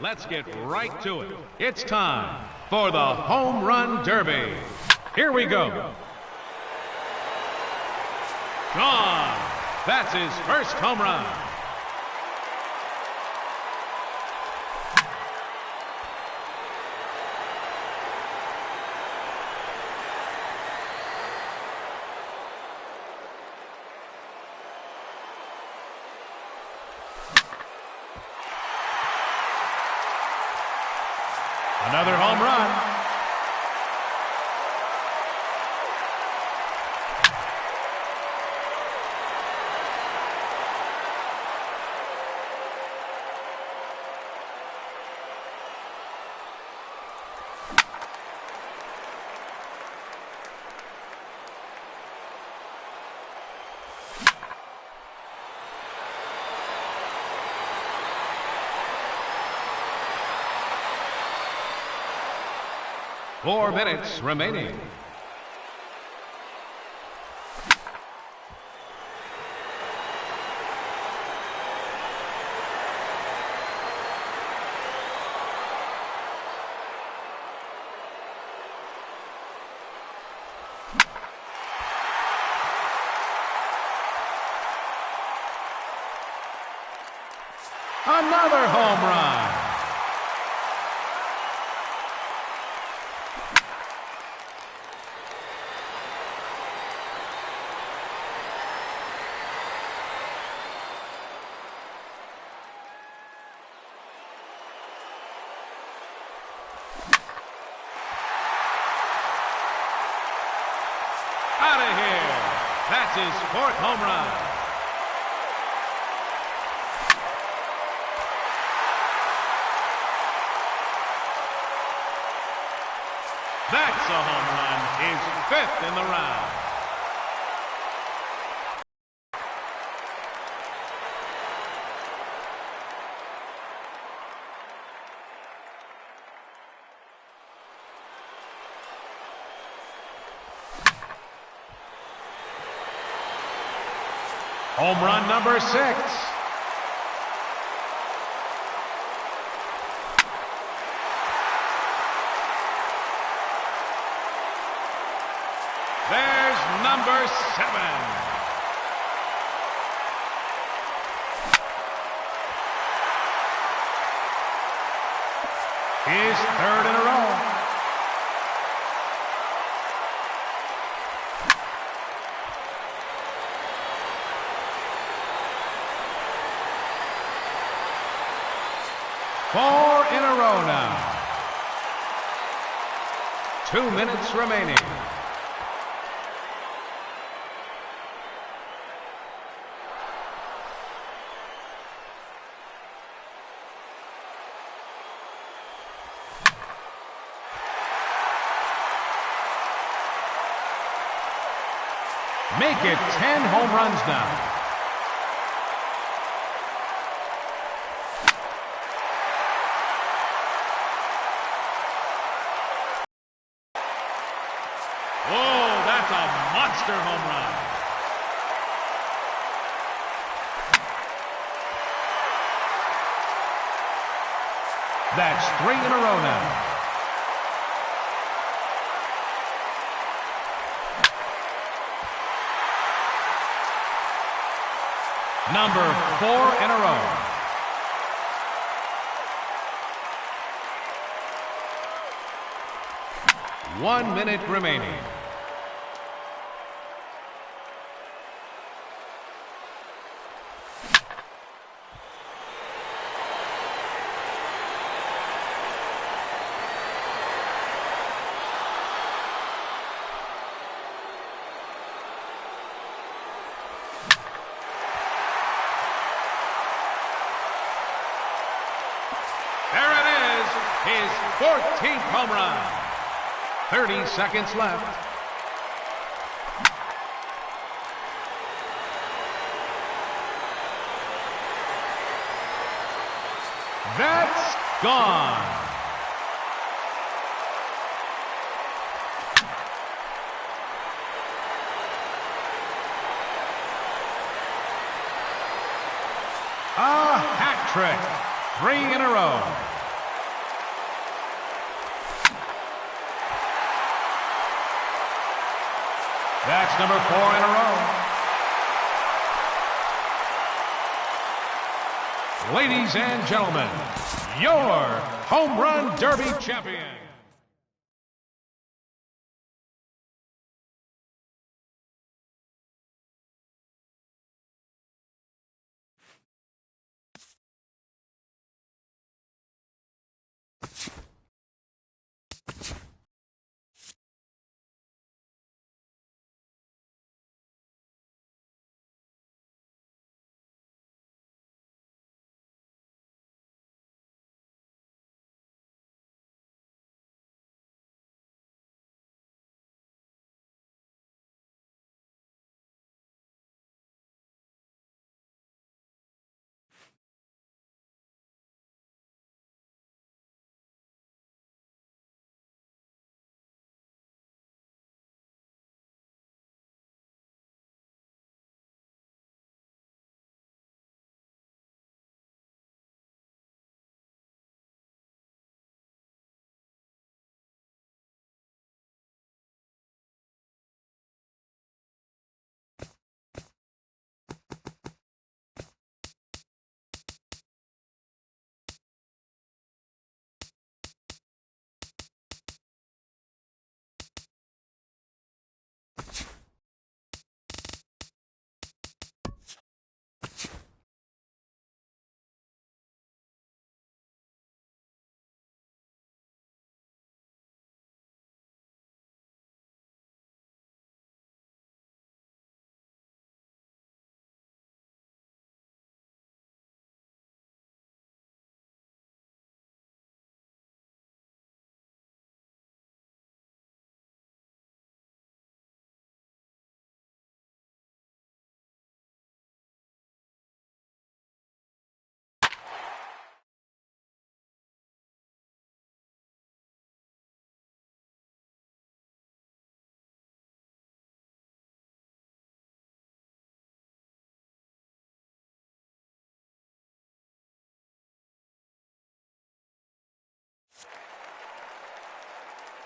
Speaker 2: let's get right to it. It's time for the Home Run Derby. Here we go. Gone. That's his first home run. Another home run. Four minutes remaining. Another home run. Out of here. That's his fourth home run. That's a home run. His fifth in the round. Home run number 6. There's number 7. His third in a row. Four in a row now. 2 minutes remaining. Make it 10 home runs now. Whoa, that's a monster home run. That's 3 in a row now. Number 4 in a row. One minute remaining. There it is, his 14th home run. 30 seconds left. That's gone. A hat trick. 3 in a row. That's number 4 in a row. Ladies and gentlemen, your Home Run Derby champion.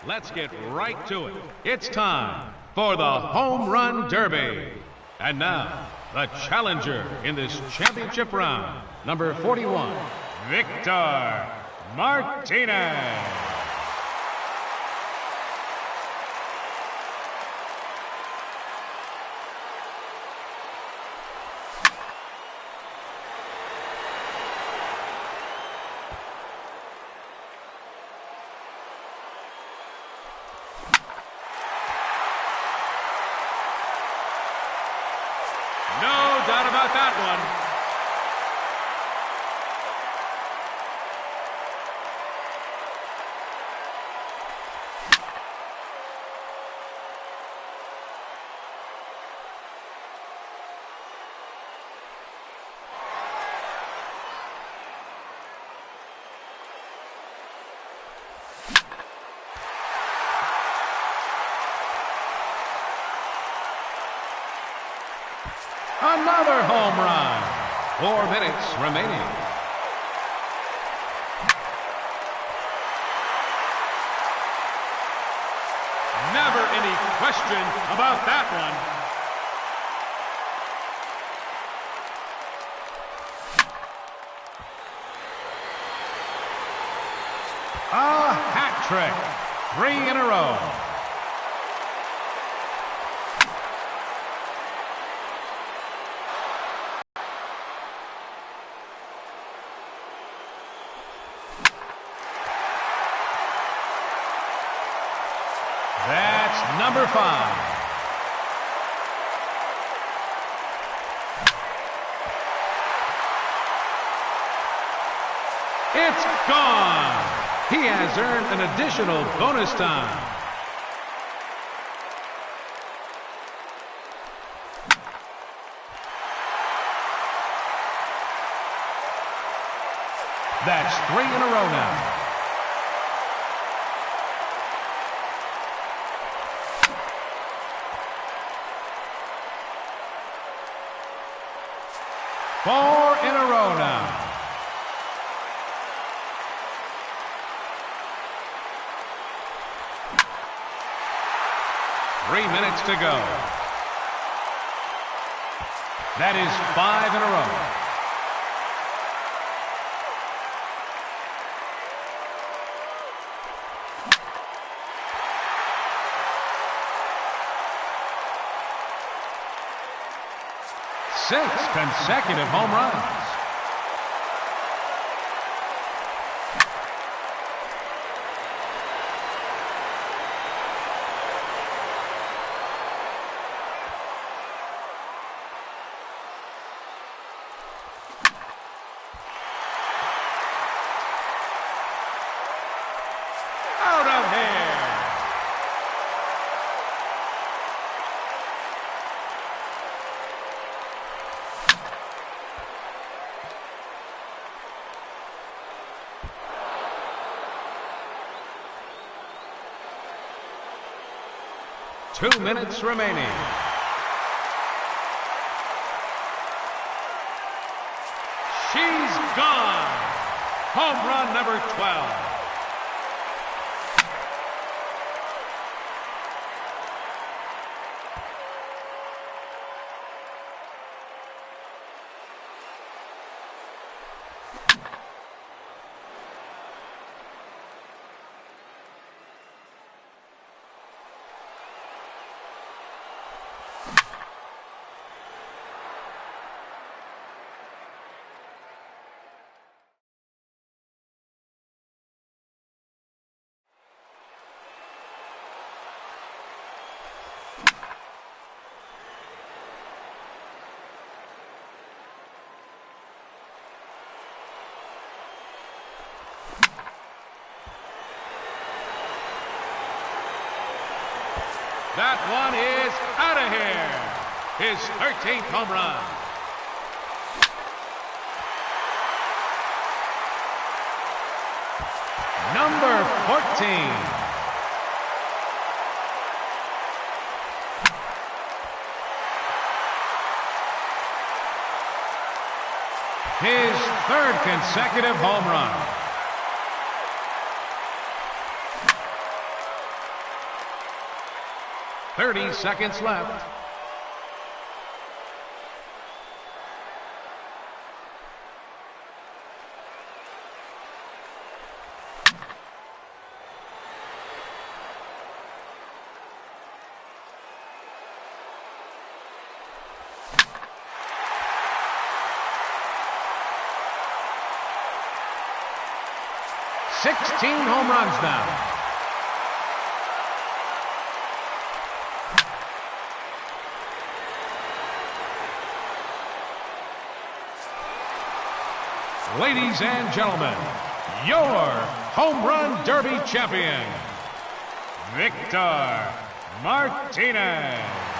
Speaker 2: Let's get right to it. It's time for the Home Run Derby. And now, the challenger in this championship round, number 41, Victor Martinez. No doubt about that one. Another home run. 4 minutes remaining. Never any question about that one. A hat trick. 3 in a row. That's number 5. It's gone. He has earned an additional bonus time. That's 3 in a row now. Four in a row now. 3 minutes to go. That is 5 in a row. Six consecutive home runs. Out of here. Two minutes remaining. She's gone. Home run number 12. That one is out of here. His 13th home run. Number 14. His third consecutive home run. 30 seconds left. Sixteen home runs now. Ladies and gentlemen, your Home Run Derby champion, Victor Martinez.